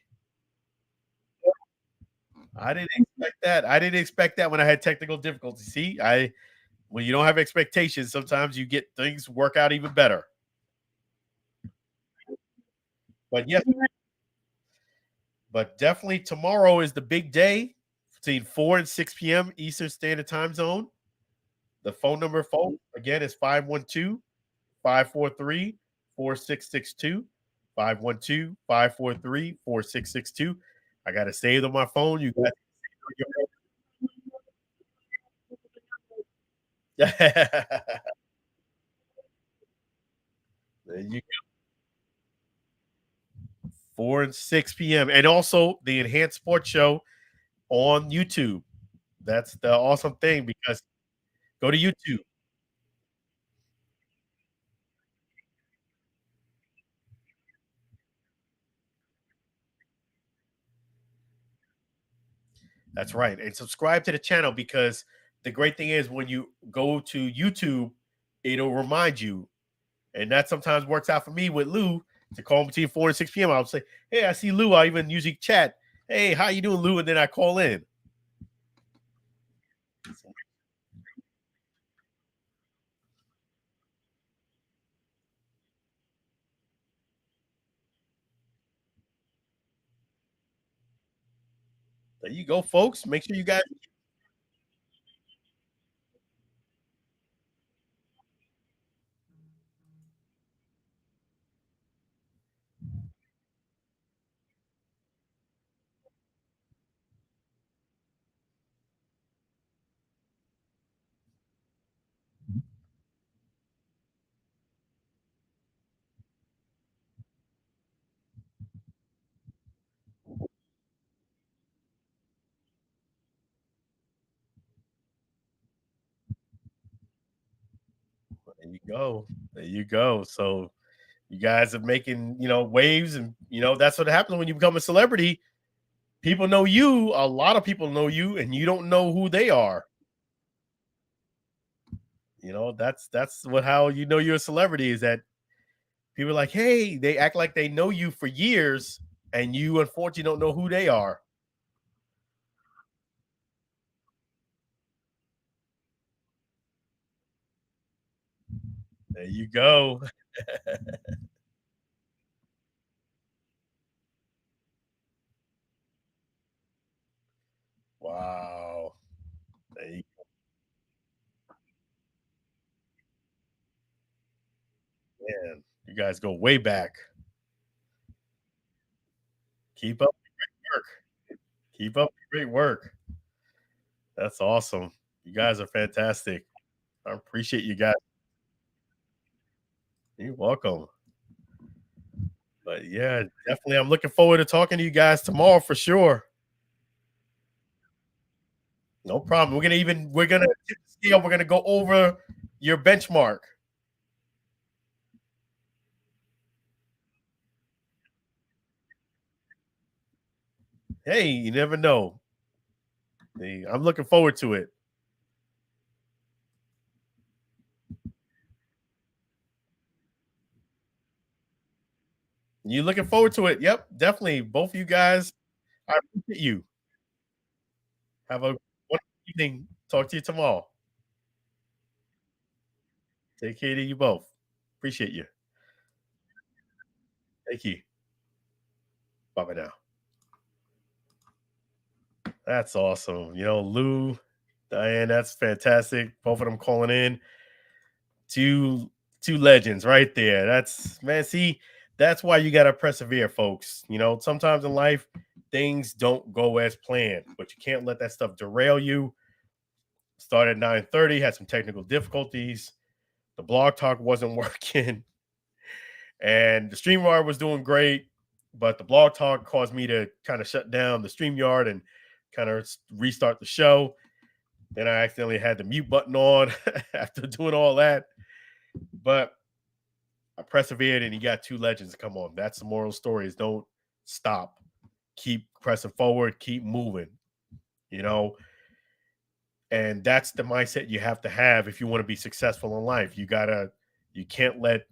I didn't expect that. I didn't expect that when I had technical difficulties. See, I when you don't have expectations, sometimes you get things work out even better. But yes, but definitely tomorrow is the big day between 4 and 6 p.m. Eastern Standard Time Zone. The phone again is 512-543-4662. 512-543-4662. I got to save on my phone. You got there you 4 and 6 p.m. And also the Enhanced Sports Show on YouTube. That's the awesome thing because go to YouTube. That's right. And subscribe to the channel because the great thing is when you go to YouTube, it'll remind you. And that sometimes works out for me with Lou to call between 4 and 6 p.m. I'll say, hey, I see Lou. I even usually chat. Hey, how you doing, Lou? And then I call in. There you go, folks. Make sure you guys. There you go. There you go. So you guys are making, waves, and that's what happens when you become a celebrity. People know you. A lot of people know you, and you don't know who they are. That's what how you know you're a celebrity is that people are like, hey, they act like they know you for years, and you unfortunately don't know who they are. There you go. Wow. There you, man. You guys go way back. Keep up the great work. Keep up the great work. That's awesome. You guys are fantastic. I appreciate you guys. You're welcome. But yeah, definitely. I'm looking forward to talking to you guys tomorrow for sure. No problem. We're gonna tip the scale. We're gonna go over your benchmark. Hey, you never know. Hey, I'm looking forward to it. You looking forward to it? Yep, definitely. Both of you guys. I appreciate you. Have a wonderful evening. Talk to you tomorrow. Take care of you both. Appreciate you. Thank you. Bye-bye now. That's awesome. Lou, Diane, that's fantastic. Both of them calling in. Two legends right there. That's why you gotta persevere, folks. Sometimes in life things don't go as planned, but you can't let that stuff derail you. Started at 9:30, had some technical difficulties. The blog talk wasn't working, and the StreamYard was doing great, but the blog talk caused me to kind of shut down the StreamYard and kind of restart the show. Then I accidentally had the mute button on after doing all that. But I persevered, and you got two legends. Come on. That's the moral story is don't stop. Keep pressing forward. Keep moving. And that's the mindset you have to have if you want to be successful in life. You can't let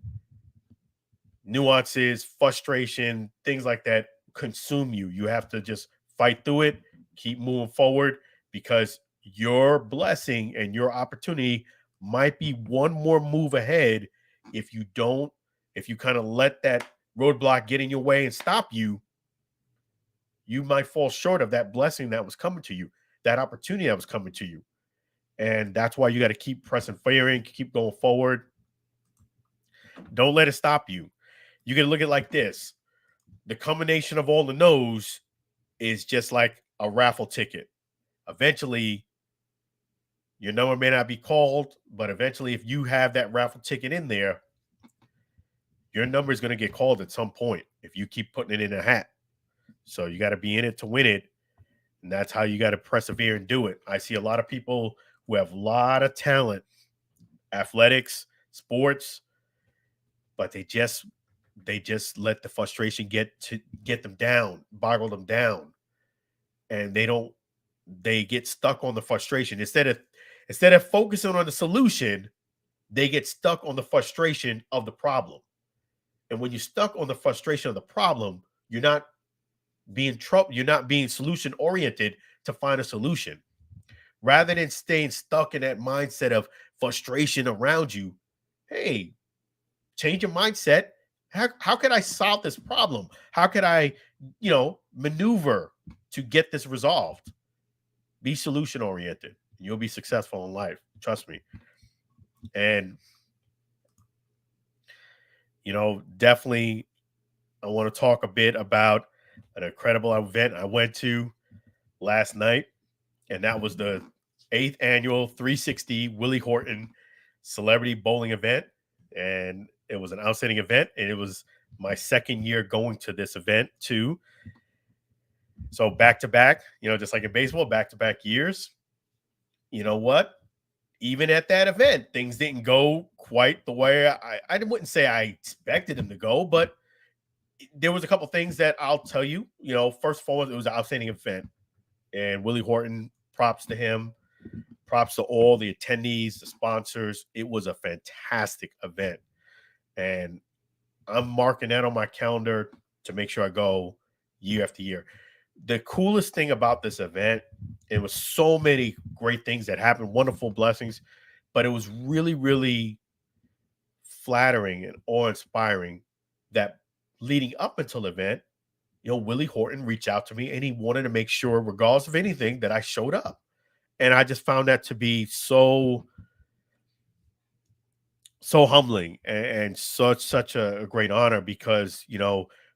nuances, frustration, things like that consume you. You have to just fight through it, keep moving forward, because your blessing and your opportunity might be one more move ahead. If you kind of let that roadblock get in your way and stop you, you might fall short of that blessing that was coming to you, that opportunity that was coming to you. And that's why you got to keep pressing forward, keep going forward. Don't let it stop you. You can look at it like this. The combination of all the no's is just like a raffle ticket. Eventually, your number may not be called, but eventually, if you have that raffle ticket in there, your number is going to get called at some point if you keep putting it in a hat. So you got to be in it to win it. And that's how you got to persevere and do it. I see a lot of people who have a lot of talent, athletics, sports, but they just let the frustration get them down, boggle them down. And they get stuck on the frustration. Instead of focusing on the solution, they get stuck on the frustration of the problem. And when you're stuck on the frustration of the problem, you're not being solution oriented to find a solution. Rather than staying stuck in that mindset of frustration around you, hey, change your mindset. How could I solve this problem? How could I, maneuver to get this resolved? Be solution oriented. You'll be successful in life. Trust me. And, definitely I want to talk a bit about an incredible event I went to last night. And that was the 8th annual 360 Willie Horton celebrity bowling event. And it was an outstanding event. And it was my second year going to this event too. So back to back, just like in baseball, back to back years. You know what? Even at that event, things didn't go quite the way I wouldn't say I expected them to go, but there was a couple things that I'll tell you. First and foremost, it was an outstanding event. And Willie Horton, props to him. Props to all the attendees, the sponsors. It was a fantastic event. And I'm marking that on my calendar to make sure I go year after year. The coolest thing about this event, it was so many great things that happened, wonderful blessings, but it was really, really flattering and awe-inspiring that leading up until the event, Willie Horton reached out to me and he wanted to make sure, regardless of anything, that I showed up. And I just found that to be so humbling and such a great honor because,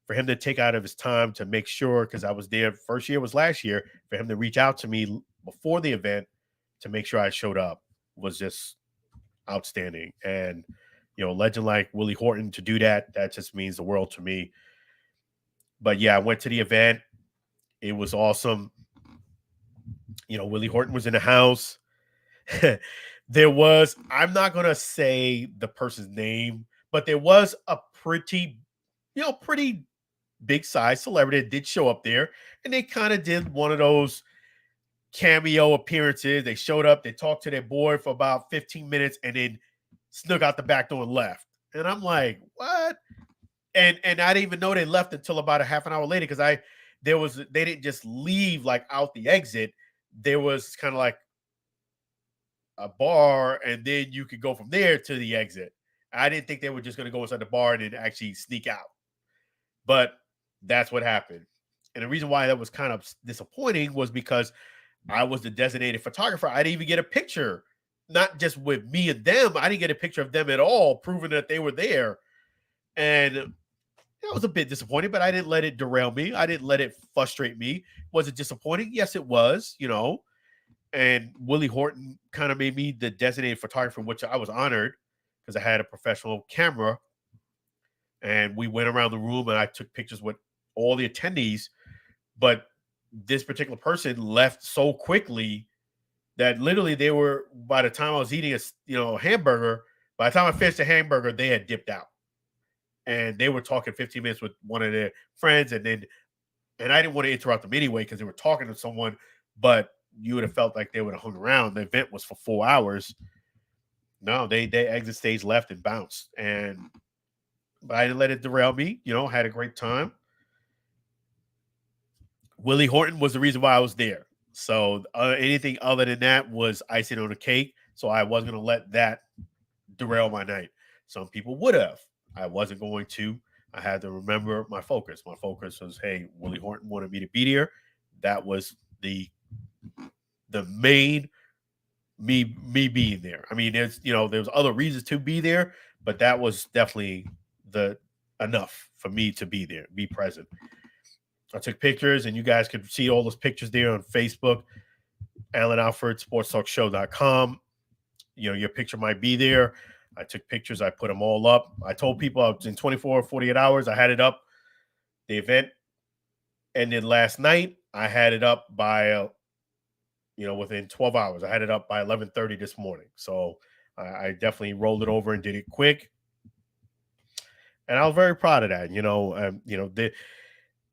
for him to take out of his time to make sure, because I was there, first year was last year, for him to reach out to me before the event to make sure I showed up was just outstanding. And, a legend like Willie Horton to do that just means the world to me. But yeah, I went to the event. It was awesome. Willie Horton was in the house. There was, I'm not going to say the person's name, but there was a pretty big size celebrity that did show up there. And they kind of did one of those cameo appearances. They showed up, they talked to their boy for about 15 minutes and then snuck out the back door and left. And I'm like, what? And I didn't even know they left until about a half an hour later because they didn't just leave like out the exit. There was kind of like a bar, and then you could go from there to the exit. I didn't think they were just going to go inside the bar and then actually sneak out. But that's what happened. And the reason why that was kind of disappointing was because I was the designated photographer. I didn't even get a picture, not just with me and them. I didn't get a picture of them at all, proving that they were there. And I was a bit disappointed, but I didn't let it derail me. I didn't let it frustrate me. Was it disappointing? Yes, it was, And Willie Horton kind of made me the designated photographer, which I was honored because I had a professional camera. And we went around the room and I took pictures with all the attendees. But this particular person left so quickly that literally they were, by the time I was eating a hamburger, by the time I finished the hamburger, they had dipped out. And they were talking 15 minutes with one of their friends. And I didn't want to interrupt them anyway because they were talking to someone, but you would have felt like they would have hung around. The event was for 4 hours. No, they exit stage left and bounced. But I didn't let it derail me, had a great time. Willie Horton was the reason why I was there. So anything other than that was icing on the cake. So I wasn't going to let that derail my night. Some people would have. I wasn't going to. I had to remember my focus. My focus was, hey, Willie Horton wanted me to be there. That was the main me being there. I mean, there's other reasons to be there, but that was definitely the enough for me to be there, be present. I took pictures, and you guys could see all those pictures there on Facebook, Alan Alford, sportstalkshow.com. Your picture might be there. I took pictures. I put them all up. I told people I was in 24 or 48 hours. I had it up. The event ended last night. I had it up by, within 12 hours. I had it up by 11:30 this morning. So I definitely rolled it over and did it quick. And I was very proud of that.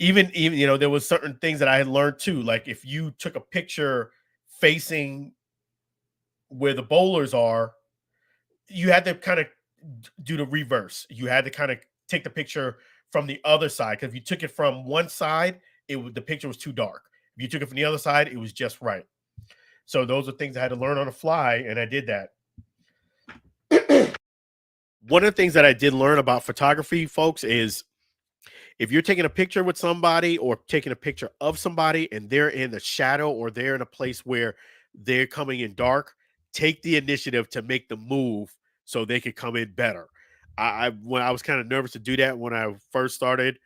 Even there was certain things that I had learned too. Like if you took a picture facing where the bowlers are, you had to kind of do the reverse. You had to kind of take the picture from the other side. Because if you took it from one side, the picture was too dark. If you took it from the other side, it was just right. So those are things I had to learn on the fly, and I did that. One of the things that I did learn about photography, folks, is if you're taking a picture with somebody or taking a picture of somebody and they're in the shadow or they're in a place where they're coming in dark, take the initiative to make the move so they could come in better. When I was kind of nervous to do that when I first started,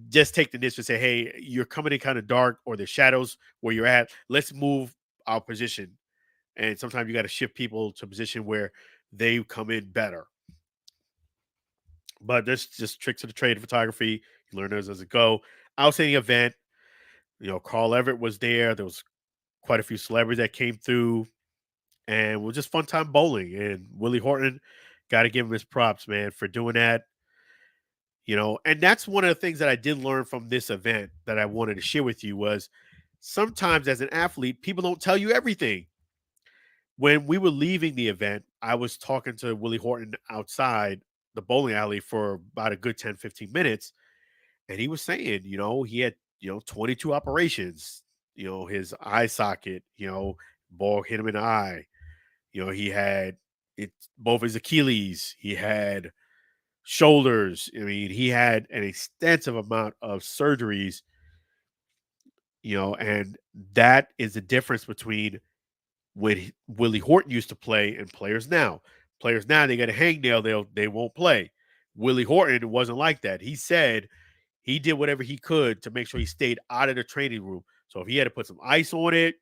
just take the initiative, say, hey, you're coming in kind of dark or the shadows where you're at. Let's move our position. And sometimes you got to shift people to a position where they come in better. But there's just tricks of the trade of photography. You learn those as it go. Outstanding event. Carl Everett was there. There was quite a few celebrities that came through. And it was just fun time bowling. And Willie Horton, got to give him his props, man, for doing that. And that's one of the things that I did learn from this event that I wanted to share with you was sometimes as an athlete, people don't tell you everything. When we were leaving the event, I was talking to Willie Horton outside the bowling alley for about a good 10, 15 minutes. And he was saying, he had, 22 operations, his eye socket, ball hit him in the eye. He had both his Achilles. He had shoulders. I mean, he had an extensive amount of surgeries, and that is the difference between when Willie Horton used to play and players now. Players now, they got a hangnail, they won't play. Willie Horton wasn't like that. He said he did whatever he could to make sure he stayed out of the training room. So if he had to put some ice on it,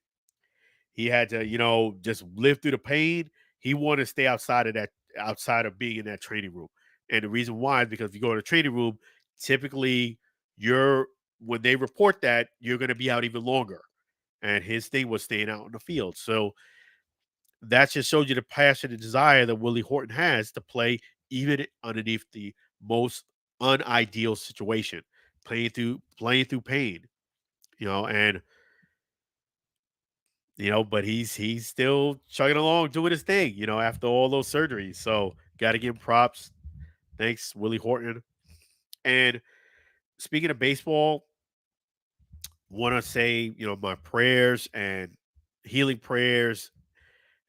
he had to, just live through the pain. He wanted to stay outside of being in that training room. And the reason why is because if you go to the training room, typically when they report that, you're going to be out even longer. And his thing was staying out in the field. So that just shows you the passion and desire that Willie Horton has to play even underneath the most unideal situation, playing through pain, and but he's still chugging along, doing his thing, after all those surgeries. So got to give him props. Thanks, Willie Horton. And speaking of baseball, want to say, my prayers and healing prayers,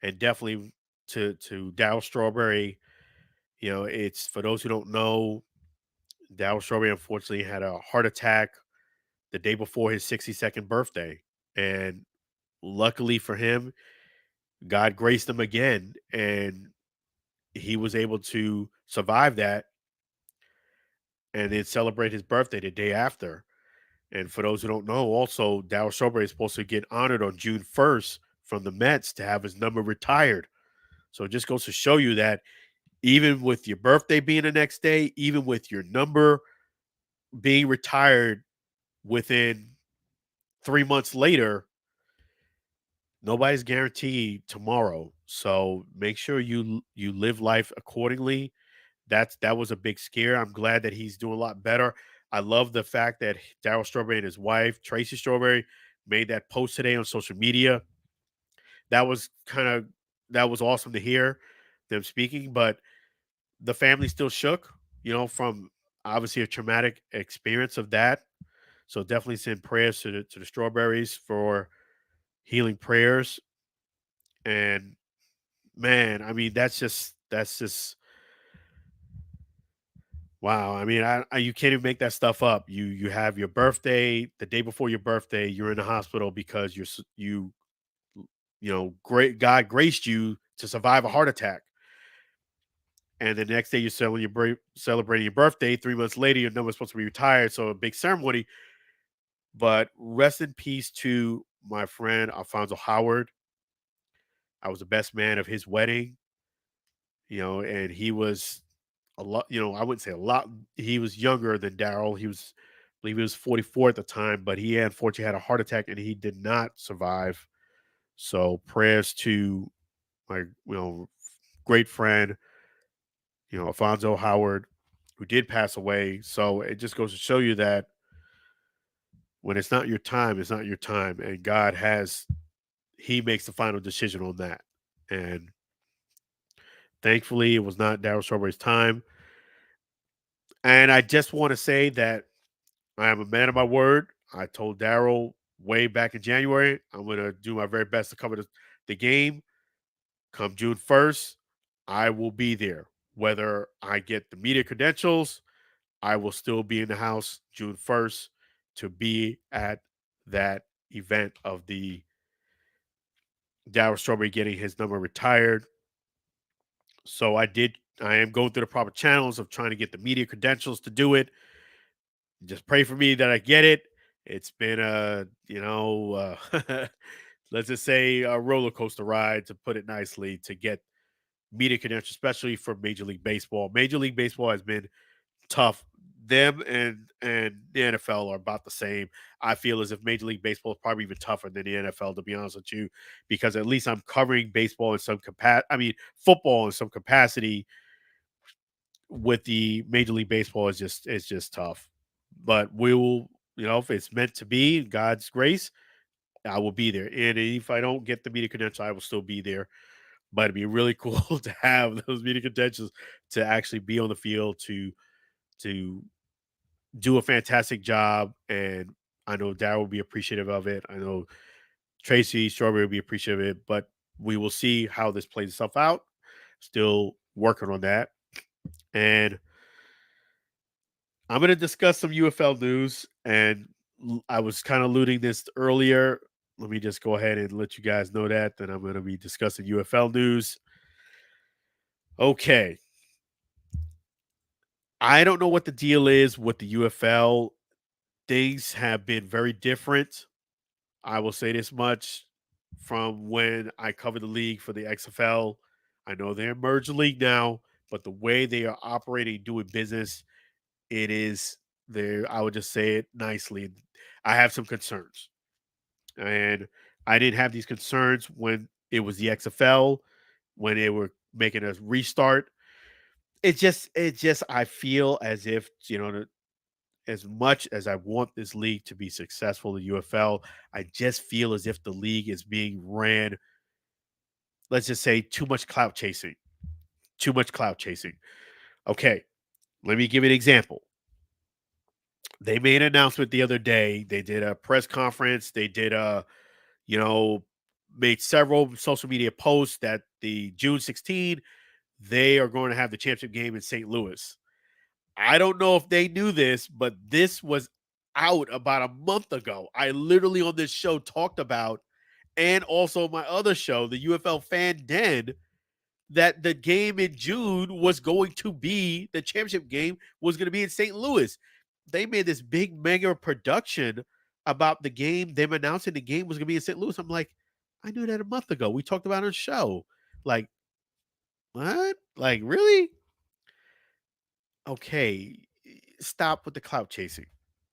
and definitely to Darryl Strawberry. It's for those who don't know, Darryl Strawberry unfortunately had a heart attack the day before his 62nd birthday. And luckily for him, God graced him again, and he was able to survive that and then celebrate his birthday the day after. And for those who don't know, also, Darryl Strawberry is supposed to get honored on June 1st from the Mets to have his number retired. So it just goes to show you that even with your birthday being the next day, even with your number being retired within 3 months later, nobody's guaranteed tomorrow. So make sure you live life accordingly. That was a big scare. I'm glad that he's doing a lot better. I love the fact that Darryl Strawberry and his wife, Tracy Strawberry, made that post today on social media. That was that was awesome to hear them speaking, but the family still shook, from obviously a traumatic experience of that. So definitely send prayers to the Strawberries for healing prayers. And man, I mean, that's just wow. I mean, you can't even make that stuff up. You have your birthday, the day before your birthday, you're in the hospital because great God graced you to survive a heart attack. And the next day you're celebrating your birthday. 3 months later, your number's supposed to be retired. So a big ceremony. But rest in peace to my friend Alfonso Howard. I was the best man of his wedding, and he was a lot, I wouldn't say a lot. He was younger than Darryl. I believe he was 44 at the time, but he unfortunately had a heart attack and he did not survive. So prayers to my, great friend, Alfonso Howard, who did pass away. So it just goes to show you that when it's not your time, it's not your time. And he makes the final decision on that. And thankfully, it was not Darryl Strawberry's time. And I just want to say that I am a man of my word. I told Darryl way back in January, I'm going to do my very best to cover the game. Come June 1st, I will be there. Whether I get the media credentials, I will still be in the house June 1st to be at that event of the Darryl Strawberry getting his number retired. So I am going through the proper channels of trying to get the media credentials to do it. Just pray for me that I get it. It's been let's just say a roller coaster ride, to put it nicely, to get media credentials, especially for Major League Baseball. Major League Baseball has been tough. Them and the NFL are about the same. I feel as if Major League Baseball is probably even tougher than the NFL, to be honest with you, because at least I'm covering baseball in some capacity. I mean, football in some capacity. With the Major League Baseball, it's just tough. But we will, if it's meant to be, God's grace, I will be there. And if I don't get the media credential, I will still be there. But it'd be really cool to have those media credentials to actually be on the field to do a fantastic job. And I know Darryl will be appreciative of it. I know Tracy Strawberry will be appreciative of it. But we will see how this plays itself out. Still working on that. And I'm going to discuss some UFL news. And I was kind of alluding this earlier. Let me just go ahead and let you guys know that I'm going to be discussing UFL news. Okay. I don't know what the deal is with the UFL. Things have been very different. I will say this much from when I covered the league for the XFL. I know they're a merged league now, but the way they are operating, doing business, it is there. I would just say it nicely. I have some concerns. And I didn't have these concerns when it was the XFL, when they were making a restart. I feel as if, as much as I want this league to be successful, the UFL, I just feel as if the league is being ran, let's just say, too much clout chasing. Too much clout chasing. Okay, let me give you an example. They made an announcement the other day. They did a press conference. They did made several social media posts that the June 16, they are going to have the championship game in St. Louis. I don't know if they knew this, but this was out about a month ago. I literally on this show talked about, and also my other show, the UFL Fan Den, that the game in June was going to be, the championship game was going to be in St. Louis. They made this big mega production about the game. Them announcing the game was going to be in St. Louis. I'm like, I knew that a month ago. We talked about it on the show. Like, what? Like, really? Okay, stop with the clout chasing.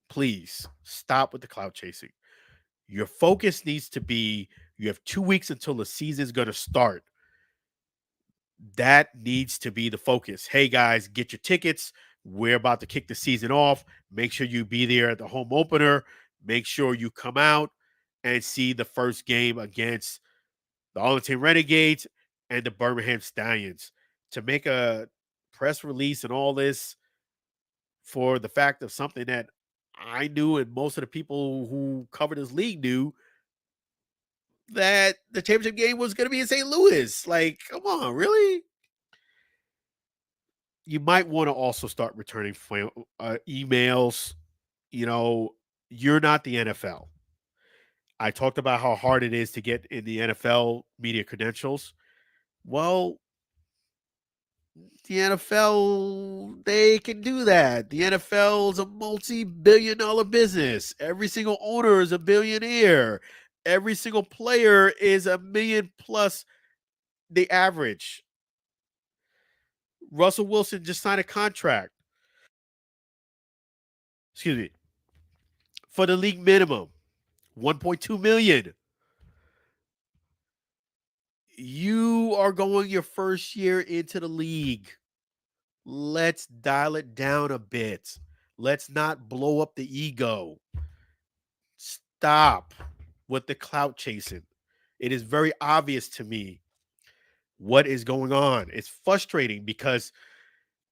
Please stop with the clout chasing. Your focus needs to be, you have 2 weeks until the season is going to start. That needs to be the focus. Hey guys, get your tickets. We're about to kick the season off. Make sure you be there at the home opener. Make sure you come out and see the first game against the Arlington Renegades and the Birmingham Stallions. To make a press release and all this for the fact of something that I knew and most of the people who covered this league knew, that the championship game was going to be in St. Louis. Like, come on, really? You might want to also start returning emails. You know, you're not the NFL. I talked about how hard it is to get in the NFL media credentials. Well, the NFL, they can do that. The NFL is a multi-billion-dollar business. Every single owner is a billionaire. Every single player is $1 million plus the average. Russell Wilson just signed a contract, excuse me, for the league minimum, 1.2 million. You are going your first year into the league. Let's dial it down a bit. Let's not blow up the ego. Stop with the clout chasing. It is very obvious to me what is going on. It's frustrating because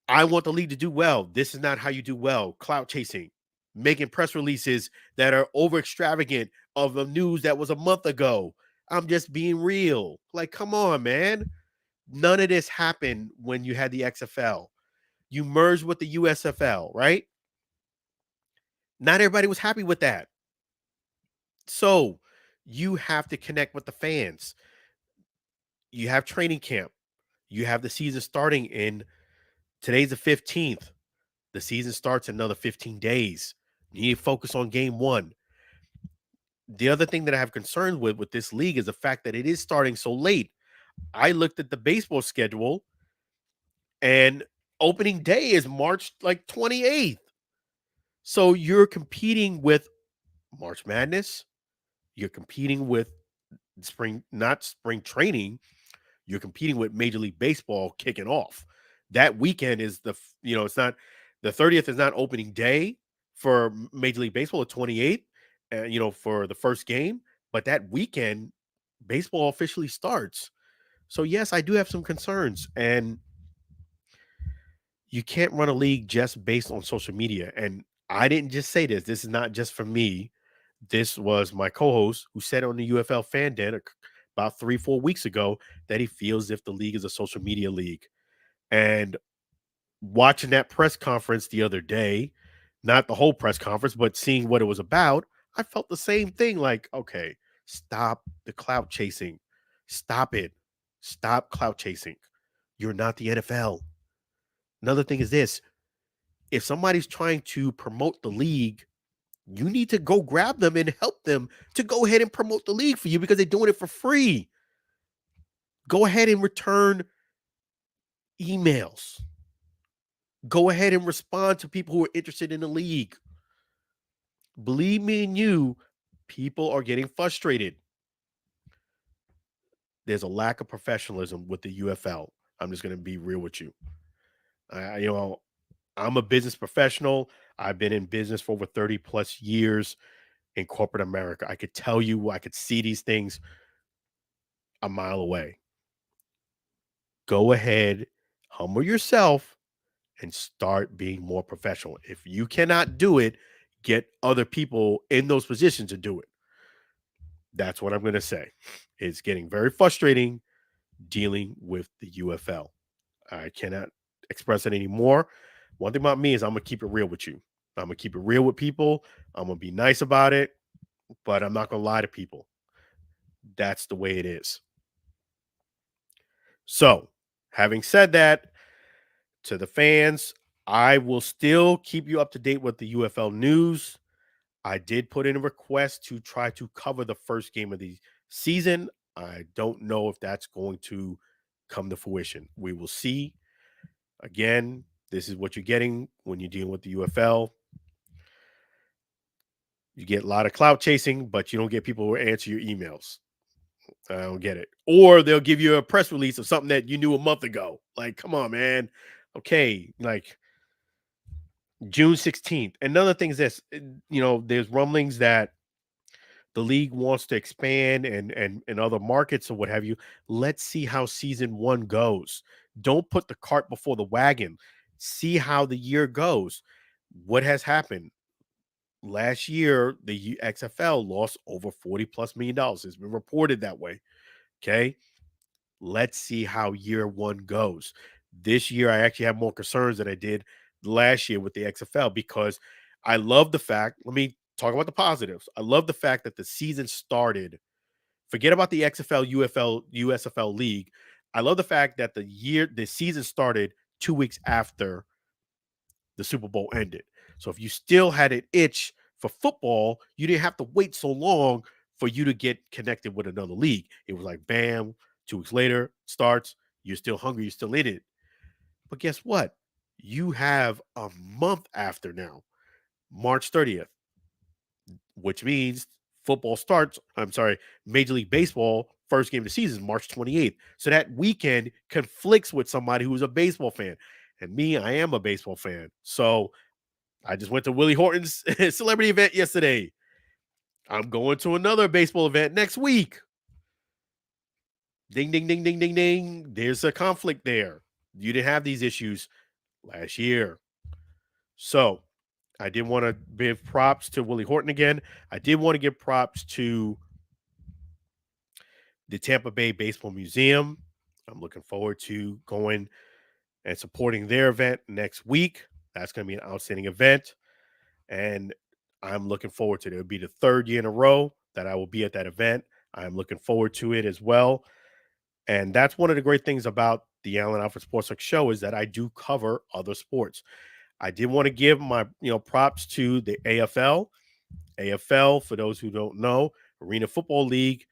I want the league to do well. This is not how you do well. Clout chasing, making press releases that are over extravagant of the news that was a month ago. I'm just being real. Like, come on, man. None of this happened when you had the XFL. You merged with the USFL, right? Not everybody was happy with that. So you have to connect with the fans. You have training camp. You have the season starting in, today's the 15th. The season starts in another 15 days. You need to focus on game one. The other thing that I have concern with this league is the fact that it is starting so late. I looked at the baseball schedule and opening day is March like 28th. So you're competing with March Madness. You're competing with not spring training. You're competing with Major League Baseball kicking off. That weekend is it's not, the 30th is not opening day for Major League Baseball, the 28th, for the first game. But that weekend, baseball officially starts. So, yes, I do have some concerns. And you can't run a league just based on social media. And I didn't just say this. This is not just for me. This was my co-host who said on the UFL Fan Den about 3-4 weeks ago that he feels as if the league is a social media league. And watching that press conference the other day, not the whole press conference, but seeing what it was about, I felt the same thing. Like, okay, stop the clout chasing. Stop it. Stop clout chasing. You're not the NFL. Another thing is this. If somebody's trying to promote the league, you need to go grab them and help them to go ahead and promote the league for you because they're doing it for free. Go ahead and return emails. Go ahead and respond to people who are interested in the league. Believe me and you, people are getting frustrated. There's a lack of professionalism with the UFL. I'm just going to be real with you. I'm a business professional. I've been in business for over 30 plus years in corporate America. I could tell you, I could see these things a mile away. Go ahead, humble yourself, and start being more professional. If you cannot do it, get other people in those positions to do it. That's what I'm going to say. It's getting very frustrating dealing with the UFL. I cannot express it anymore. One thing about me is I'm going to keep it real with you. I'm going to keep it real with people. I'm going to be nice about it, but I'm not going to lie to people. That's the way it is. So, having said that, to the fans, I will still keep you up to date with the UFL news. I did put in a request to try to cover the first game of the season. I don't know if that's going to come to fruition. We will see. Again, this is what you're getting when you're dealing with the UFL. You get a lot of clout chasing, but you don't get people who answer your emails. I don't get it. Or they'll give you a press release of something that you knew a month ago. Like, come on, man. Okay, like June 16th. Another thing is this, there's rumblings that the league wants to expand and other markets or what have you. Let's see how season 1 goes. Don't put the cart before the wagon. See how the year goes. What has happened? Last year, the XFL lost over $40+ million. It's been reported that way. Okay. Let's see how year 1 goes. This year, I actually have more concerns than I did last year with the XFL because I love the fact, let me talk about the positives. I love the fact that the season started. Forget about the XFL, UFL, USFL league. I love the fact that the season started 2 weeks after the Super Bowl ended. So if you still had an itch for football, you didn't have to wait so long for you to get connected with another league. It was like, bam, 2 weeks later, starts, you're still hungry, you're still in it. But guess what? You have a month after now, March 30th, which means football starts. I'm sorry, Major League Baseball first game of the season, March 28th. So that weekend conflicts with somebody who's a baseball fan. And me, I am a baseball fan. So I just went to Willie Horton's celebrity event yesterday. I'm going to another baseball event next week. Ding, ding, ding, ding, ding, ding. There's a conflict there. You didn't have these issues last year. So I did want to give props to Willie Horton again. I did want to give props to the Tampa Bay Baseball Museum. I'm looking forward to going and supporting their event next week. That's going to be an outstanding event. And I'm looking forward to it. It'll be the 3rd year in a row that I will be at that event. I'm looking forward to it as well. And that's one of the great things about the Allen Alfred Sports Talk show is that I do cover other sports. I did want to give my props to the AFL. AFL, for those who don't know, Arena Football League.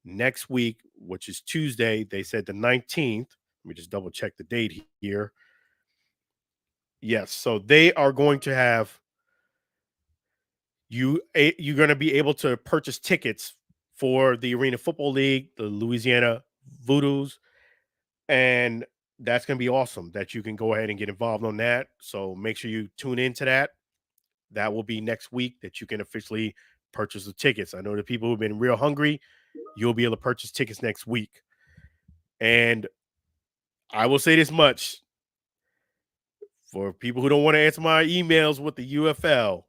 Next week, which is Tuesday, they said the 19th. Let me just double check the date here. Yes, so they are going to have you're going to be able to purchase tickets for the Arena Football League, the Louisiana Voodoos, and that's going to be awesome that you can go ahead and get involved on that. So make sure you tune into that. That will be next week that you can officially purchase the tickets. I know the people who've been real hungry, you'll be able to purchase tickets next week. And I will say this much for people who don't want to answer my emails with the UFL.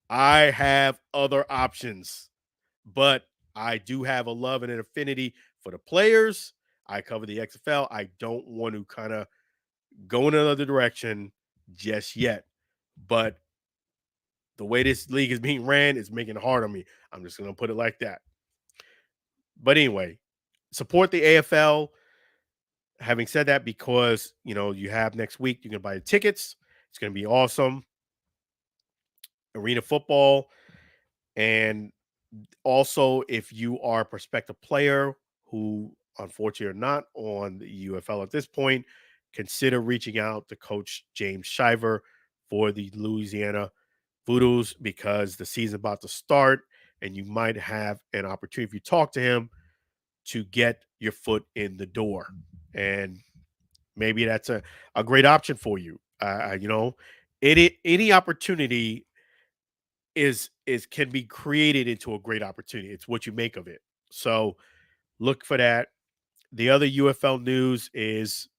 I have other options, but I do have a love and an affinity for the players. I cover the XFL. I don't want to kind of go in another direction just yet. But the way this league is being ran is making it hard on me. I'm just going to put it like that. But anyway, support the AFL. Having said that, because, you have next week, you can buy the tickets. It's going to be awesome. Arena football. And also, if you are a prospective player who unfortunately are not on the UFL at this point, consider reaching out to Coach James Shiver for the Louisiana Voodoos because the season's about to start and you might have an opportunity, if you talk to him, to get your foot in the door. And maybe that's a great option for you. Any opportunity is can be created into a great opportunity. It's what you make of it. So look for that. The other UFL news is,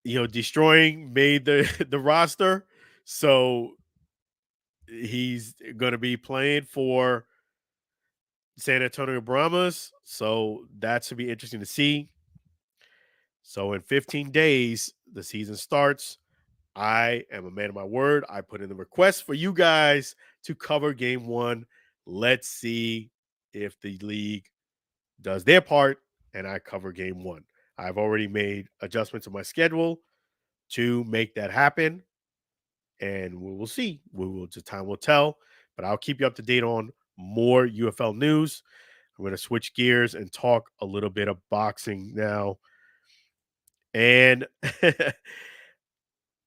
Destroying made the roster. So he's going to be playing for San Antonio Brahmas. So that should be interesting to see. So in 15 days, the season starts. I am a man of my word. I put in the request for you guys to cover game 1. Let's see if the league does their part and I cover game 1. I've already made adjustments to my schedule to make that happen, and we will see. Just time will tell, but I'll keep you up to date on more UFL news. I'm going to switch gears and talk a little bit of boxing now. And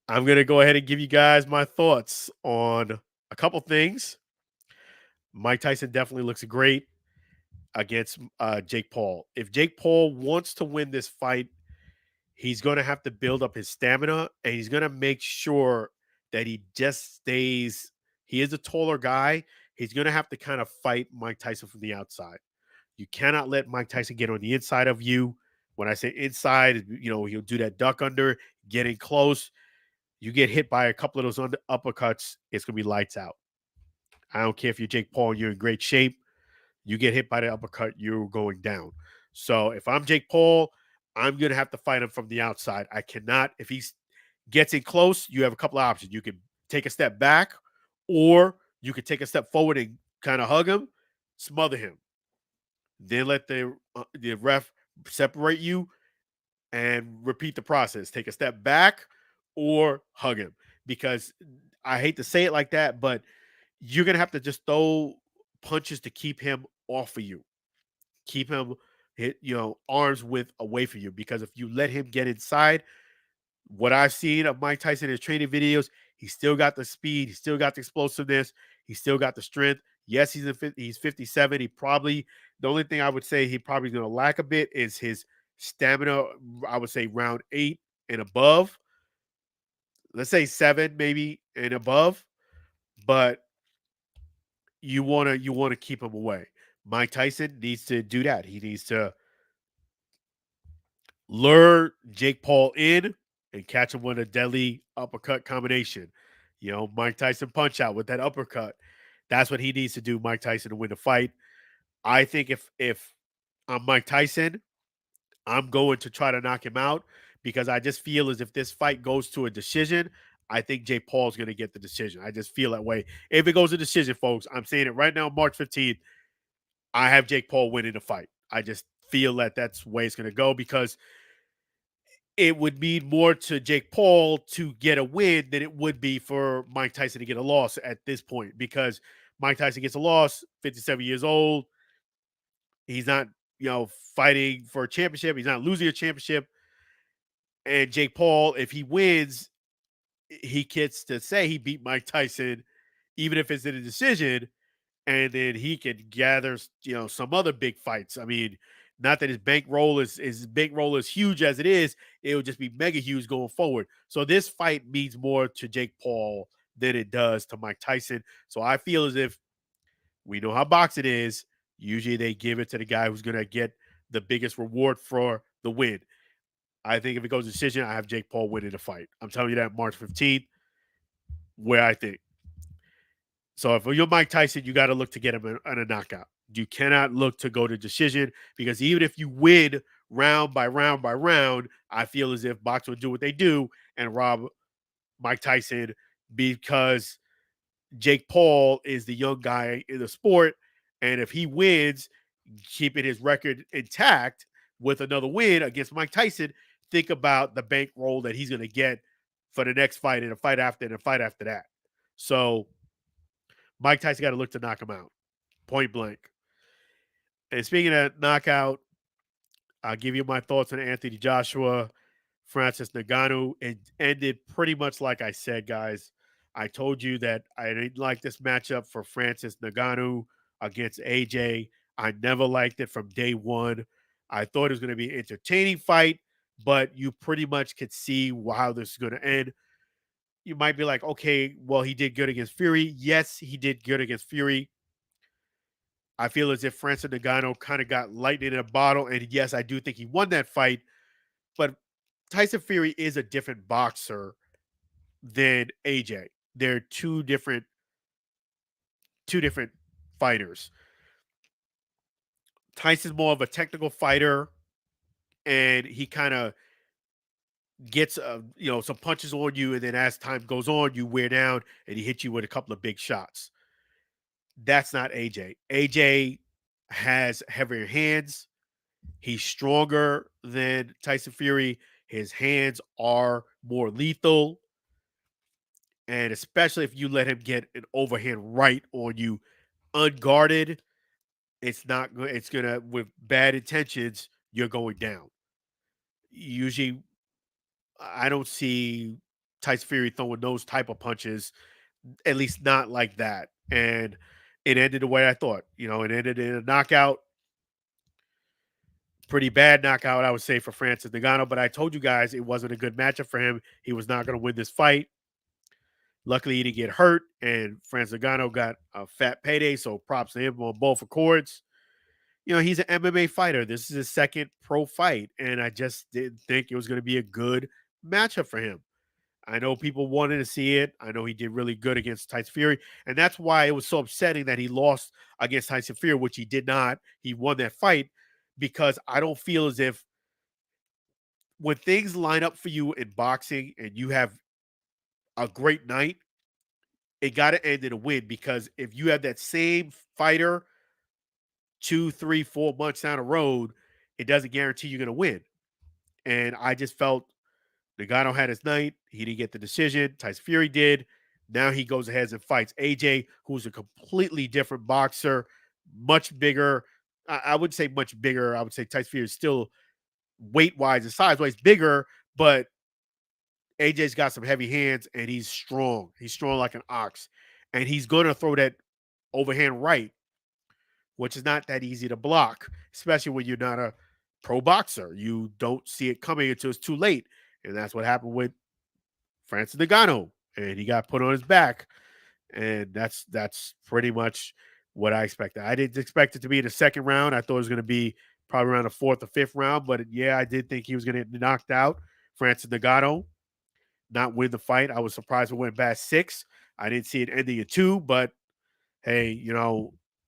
I'm going to go ahead and give you guys my thoughts on a couple things. Mike Tyson definitely looks great against Jake Paul. If Jake Paul wants to win this fight, he's going to have to build up his stamina, and he's going to make sure that he just stays. He is a taller guy. He's going to have to kind of fight Mike Tyson from the outside. You cannot let Mike Tyson get on the inside of you. When I say inside, he'll do that duck under, getting close. You get hit by a couple of those uppercuts, it's going to be lights out. I don't care if you're Jake Paul, you're in great shape. You get hit by the uppercut, you're going down. So if I'm Jake Paul, I'm going to have to fight him from the outside. I cannot. If he gets in close, you have a couple of options. You can take a step back, or you can take a step forward and kind of hug him, smother him. Then let the ref separate you and repeat the process. Take a step back or hug him. Because I hate to say it like that, but you're going to have to just throw punches to keep him off of you. Keep him arm's width away from you. Because if you let him get inside, what I've seen of Mike Tyson in his training videos, he's still got the speed, he's still got the explosiveness, he's still got the strength. Yes, he's 57. The only thing I would say he probably going to lack a bit is his stamina. I would say round 8 and above. Let's say 7 maybe and above, but you want to keep him away. Mike Tyson needs to do that. He needs to lure Jake Paul in and catch him with a deadly uppercut combination. Mike Tyson punch out with that uppercut. That's what he needs to do, Mike Tyson, to win the fight. I think if I'm Mike Tyson, I'm going to try to knock him out, because I just feel as if this fight goes to a decision, I think Jake Paul's going to get the decision. I just feel that way. If it goes to decision, folks, I'm saying it right now, March 15th, I have Jake Paul winning the fight. I just feel that that's the way it's going to go, because it would mean more to Jake Paul to get a win than it would be for Mike Tyson to get a loss at this point, because Mike Tyson gets a loss, 57 years old. He's not, fighting for a championship. He's not losing a championship. And Jake Paul, if he wins, he gets to say he beat Mike Tyson, even if it's in a decision, and then he can gather, some other big fights. I mean, not that his bankroll is huge as it is, it would just be mega huge going forward. So this fight means more to Jake Paul than it does to Mike Tyson. So I feel as if we know how boxing is. Usually they give it to the guy who's going to get the biggest reward for the win. I think if it goes to decision, I have Jake Paul winning the fight. I'm telling you that March 15th, where I think. So if you're Mike Tyson, you got to look to get him in a knockout. You cannot look to go to decision, because even if you win round by round by round, I feel as if boxers would do what they do and rob Mike Tyson, because Jake Paul is the young guy in the sport. And if he wins, keeping his record intact with another win against Mike Tyson, think about the bankroll that he's going to get for the next fight and a fight after and a fight after that. So Mike Tyson got to look to knock him out, point blank. And speaking of knockout, I'll give you my thoughts on Anthony Joshua, Francis Ngannou. It ended pretty much like I said, guys. I told you that I didn't like this matchup for Francis Ngannou against AJ. I never liked it from day one. I thought it was going to be an entertaining fight, but you pretty much could see how this is going to end. You might be like, okay, well, he did good against Fury. Yes, he did good against Fury. I feel as if Francis Ngannou kind of got lightning in a bottle. And yes, I do think he won that fight. But Tyson Fury is a different boxer than AJ. They're two different fighters. Tyson's more of a technical fighter, and he kind of gets some punches on you, and then as time goes on, you wear down, and he hits you with a couple of big shots. That's not AJ. AJ has heavier hands. He's stronger than Tyson Fury. His hands are more lethal. And especially if you let him get an overhand right on you unguarded, it's not good. It's going to, with bad intentions, you're going down. Usually, I don't see Tyson Fury throwing those type of punches, at least not like that. And it ended the way I thought. It ended in a knockout. Pretty bad knockout, I would say, for Francis Ngannou. But I told you guys it wasn't a good matchup for him. He was not going to win this fight. Luckily, he didn't get hurt, and Francis Ngannou got a fat payday, so props to him on both accords. He's an MMA fighter. This is his second pro fight, and I just didn't think it was going to be a good matchup for him. I know people wanted to see it. I know he did really good against Tyson Fury, and that's why it was so upsetting that he lost against Tyson Fury, which he did not. He won that fight because I don't feel as if when things line up for you in boxing and you have a great night, it got to end in a win, because if you have that same fighter 2, 3, 4 months down the road, it doesn't guarantee you're going to win. And I just felt Ngannou had his night. He didn't get the decision. Tyson Fury did. Now he goes ahead and fights AJ, who's a completely different boxer, much bigger. I wouldn't say much bigger. I would say Tyson Fury is still weight-wise and size-wise bigger, but AJ's got some heavy hands, and he's strong. He's strong like an ox. And he's going to throw that overhand right, which is not that easy to block, especially when you're not a pro boxer. You don't see it coming until it's too late. And that's what happened with Francis Ngannou. And he got put on his back. And that's pretty much what I expected. I didn't expect it to be in the second round. I thought it was going to be probably around the fourth or fifth round. But yeah, I did think he was going to get knocked out. Francis Ngannou, not win the fight. I was surprised it went past 6. I didn't see it ending in 2, but hey,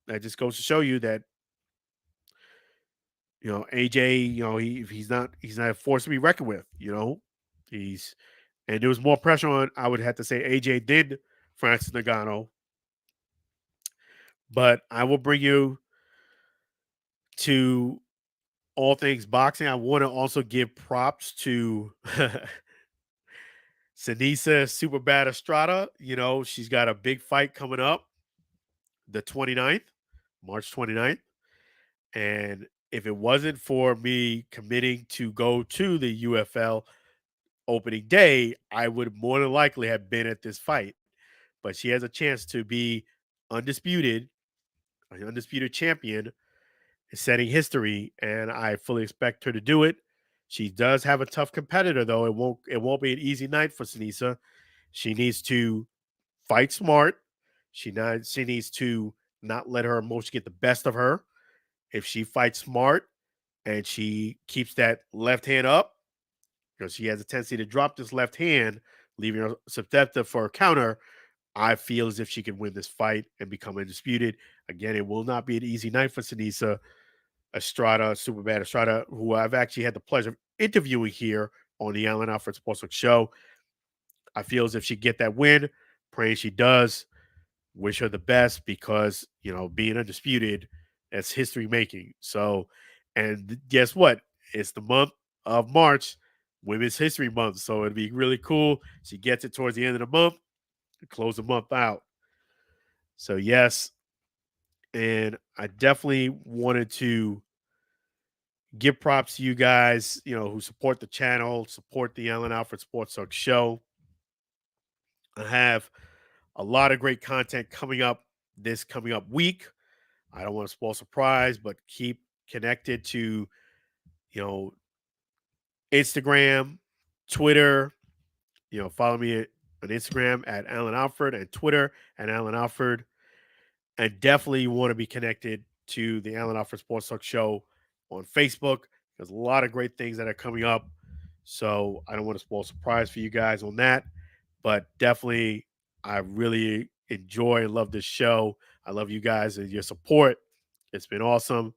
that just goes to show you that, AJ, he's not a force to be reckoned with. And there was more pressure on, I would have to say, AJ than Francis Ngannou. But I will bring you to all things boxing. I want to also give props to Sinisa Super Bad Estrada. She's got a big fight coming up the 29th, March 29th. And if it wasn't for me committing to go to the UFL opening day, I would more than likely have been at this fight. But she has a chance to be undisputed, an undisputed champion, setting history, and I fully expect her to do it. She does have a tough competitor, though. It won't be an easy night for Sinisa. She needs to fight smart. She needs to not let her emotions get the best of her. If she fights smart and she keeps that left hand up, because she has a tendency to drop this left hand, leaving her susceptible for a counter, I feel as if she can win this fight and become undisputed. Again, it will not be an easy night for Sinisa Estrada, Superbad Estrada, who I've actually had the pleasure of interviewing here on the Alan Alfred Sportsbook Show. I feel as if she get that win. Praying she does. Wish her the best, because, being undisputed, that's history making. So, and guess what? It's the month of March, Women's History Month. So it'd be really cool. She gets it towards the end of the month to close the month out. So, yes. And I definitely wanted to give props to you guys, who support the channel, support the Alan Alfred Sports Talk Show. I have a lot of great content coming up this coming up week. I don't want to spoil surprise, but keep connected to, Instagram, Twitter. Follow me on Instagram at Alan Alfred and Twitter at Alan Alfred. And definitely want to be connected to the Alan Alfred Sports Talk Show on Facebook. There's a lot of great things that are coming up. So I don't want to spoil surprise for you guys on that. But definitely, I really enjoy and love this show. I love you guys and your support. It's been awesome.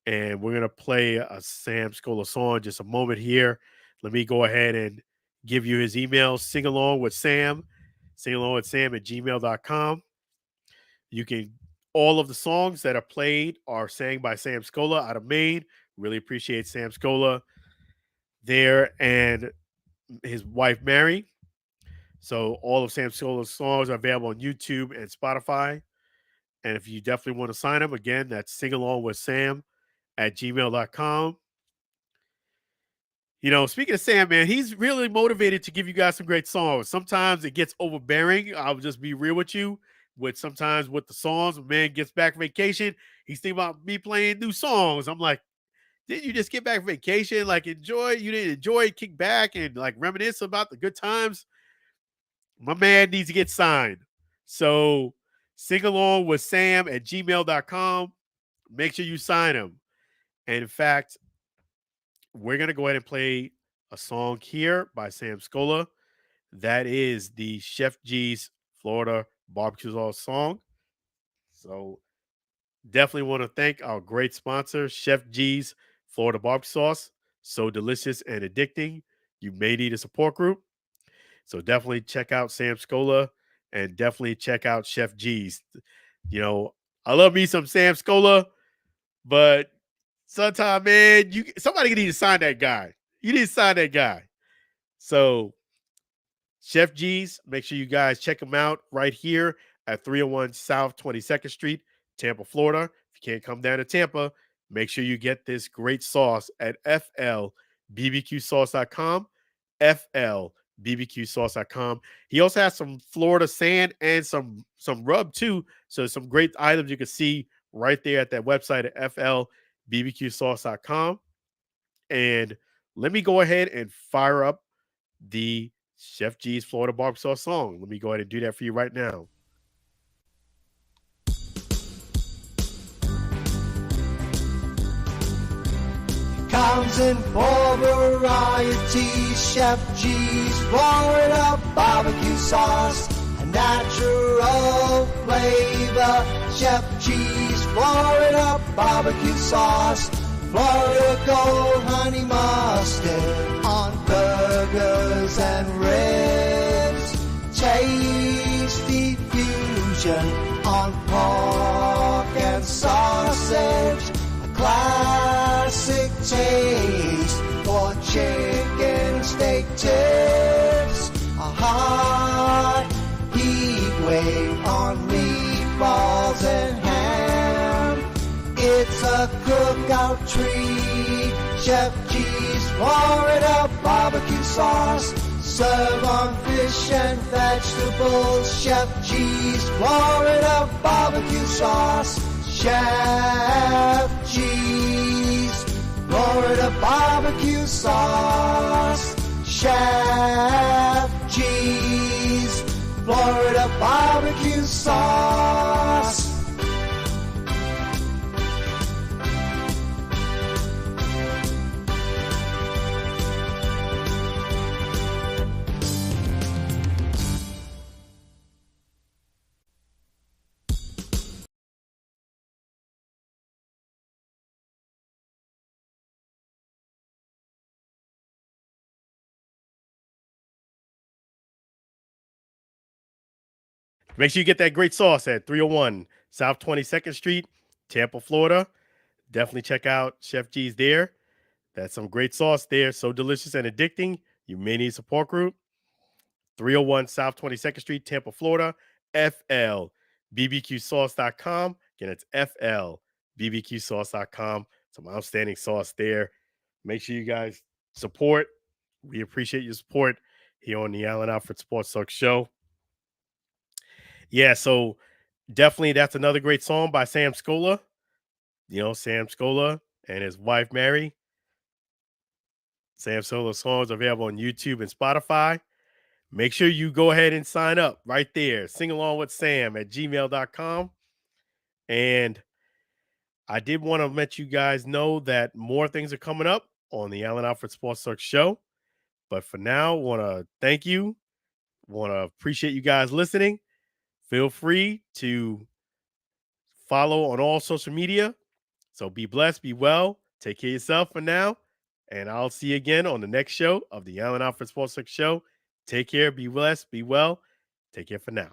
And we're going to play a Sam Scola song just a moment here. Let me go ahead and give you his email, singalongwithsam at gmail.com. You can, all of the songs that are played are sang by Sam Scola out of Maine. Really appreciate Sam Scola there and his wife, Mary. So all of Sam Scola's songs are available on YouTube and Spotify. And if you definitely want to sign him, again, that's singalongwithsam at gmail.com. Speaking of Sam, man, he's really motivated to give you guys some great songs. Sometimes it gets overbearing. I'll just be real with you. Sometimes with the songs, when man gets back from vacation, he's thinking about me playing new songs. I'm like, didn't you just get back from vacation? Like, enjoy. You didn't enjoy it, kick back and like reminisce about the good times. My man needs to get signed. So sing along with Sam at gmail.com. Make sure you sign him. And in fact, we're going to go ahead and play a song here by Sam Scola. That is the Chef G's Florida Barbecue Sauce song. So definitely want to thank our great sponsor, Chef G's Florida Barbecue Sauce. So delicious and addicting. You may need a support group. So definitely check out Sam Scola and definitely check out Chef G's. I love me some Sam Scola, but sometimes, man, somebody need to sign that guy. You need to sign that guy. So Chef G's, make sure you guys check him out right here at 301 South 22nd Street, Tampa, Florida. If you can't come down to Tampa, make sure you get this great sauce at flbbqsauce.com, flbbqsauce.com. He also has some Florida sand and some rub too. So some great items you can see right there at that website at flbbqsauce.com. And let me go ahead and fire up the Chef G's Florida Barbecue Sauce song. Let me go ahead and do that for you right now. Comes in four varieties, Chef G's Florida barbecue sauce, a natural flavor. Chef G's Florida barbecue sauce, Florida gold honey mustard on burgers and ribs, tasty fusion on pork and sausage. Classic taste for chicken steak tips. A hot heat wave on meatballs and ham. It's a cookout treat. Chef G's Florida barbecue sauce. Serve on fish and vegetables. Chef G's Florida barbecue sauce. Chef G's Florida barbecue sauce. Chef G's Florida barbecue sauce. Make sure you get that great sauce at 301 South 22nd Street, Tampa, Florida. Definitely check out Chef G's there. That's some great sauce there. So delicious and addicting. You may need a support group. 301 South 22nd Street, Tampa, Florida. flbbqsauce.com. Again, it's flbbqsauce.com. Some outstanding sauce there. Make sure you guys support. We appreciate your support here on the Allen Alfred Sports Talk Show. Yeah, so definitely that's another great song by Sam Scola. Sam Scola and his wife, Mary. Sam Scola's songs are available on YouTube and Spotify. Make sure you go ahead and sign up right there. Sing along with Sam at gmail.com. And I did want to let you guys know that more things are coming up on the Allen Alfred Sports Talk Show. But for now, want to thank you. Want to appreciate you guys listening. Feel free to follow on all social media. So be blessed, be well, take care of yourself for now, And I'll see you again on the next show of the Allen Alfred Sports Talk Show. Take care. Be blessed. Be well. Take care for now.